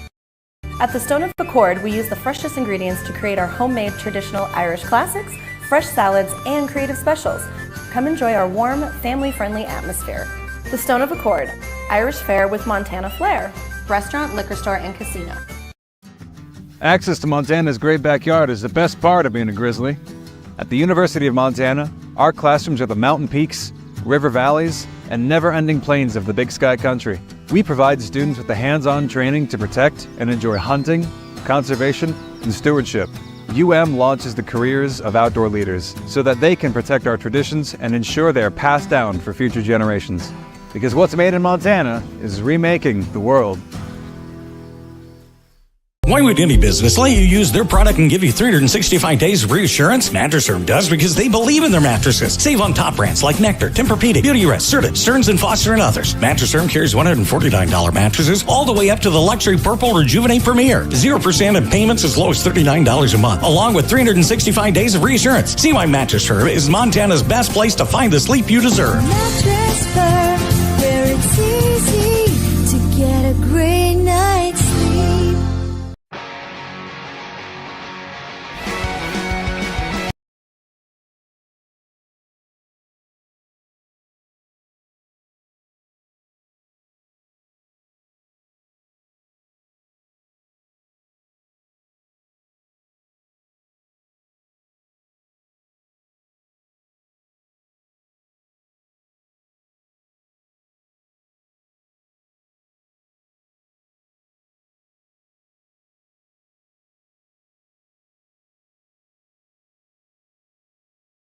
At the Stone of Accord, we use the freshest ingredients to create our homemade traditional Irish classics, fresh salads, and creative specials. Come enjoy our warm, family-friendly atmosphere. The Stone of Accord, Irish fare with Montana flair. Restaurant, liquor store, and casino. Access to Montana's great backyard is the best part of being a Grizzly. At the University of Montana, our classrooms are the mountain peaks, river valleys, and never-ending plains of the Big Sky Country. We provide students with the hands-on training to protect and enjoy hunting, conservation, and stewardship. launches the careers of outdoor leaders so that they can protect our traditions and ensure they are passed down for future generations. Because what's made in Montana is remaking the world. Why would any business let you use their product and give you 365 days of reassurance? Mattress Firm does because they believe in their mattresses. Save on top brands like Nectar, Tempur-Pedic, Beautyrest, Serta, Stearns & Foster, and others. Mattress Firm carries $149 mattresses all the way up to the luxury Purple Rejuvenate Premier. 0% in payments as low as $39 a month, along with 365 days of reassurance. See why Mattress Firm is Montana's best place to find the sleep you deserve. Mattress Firm, where it's easy.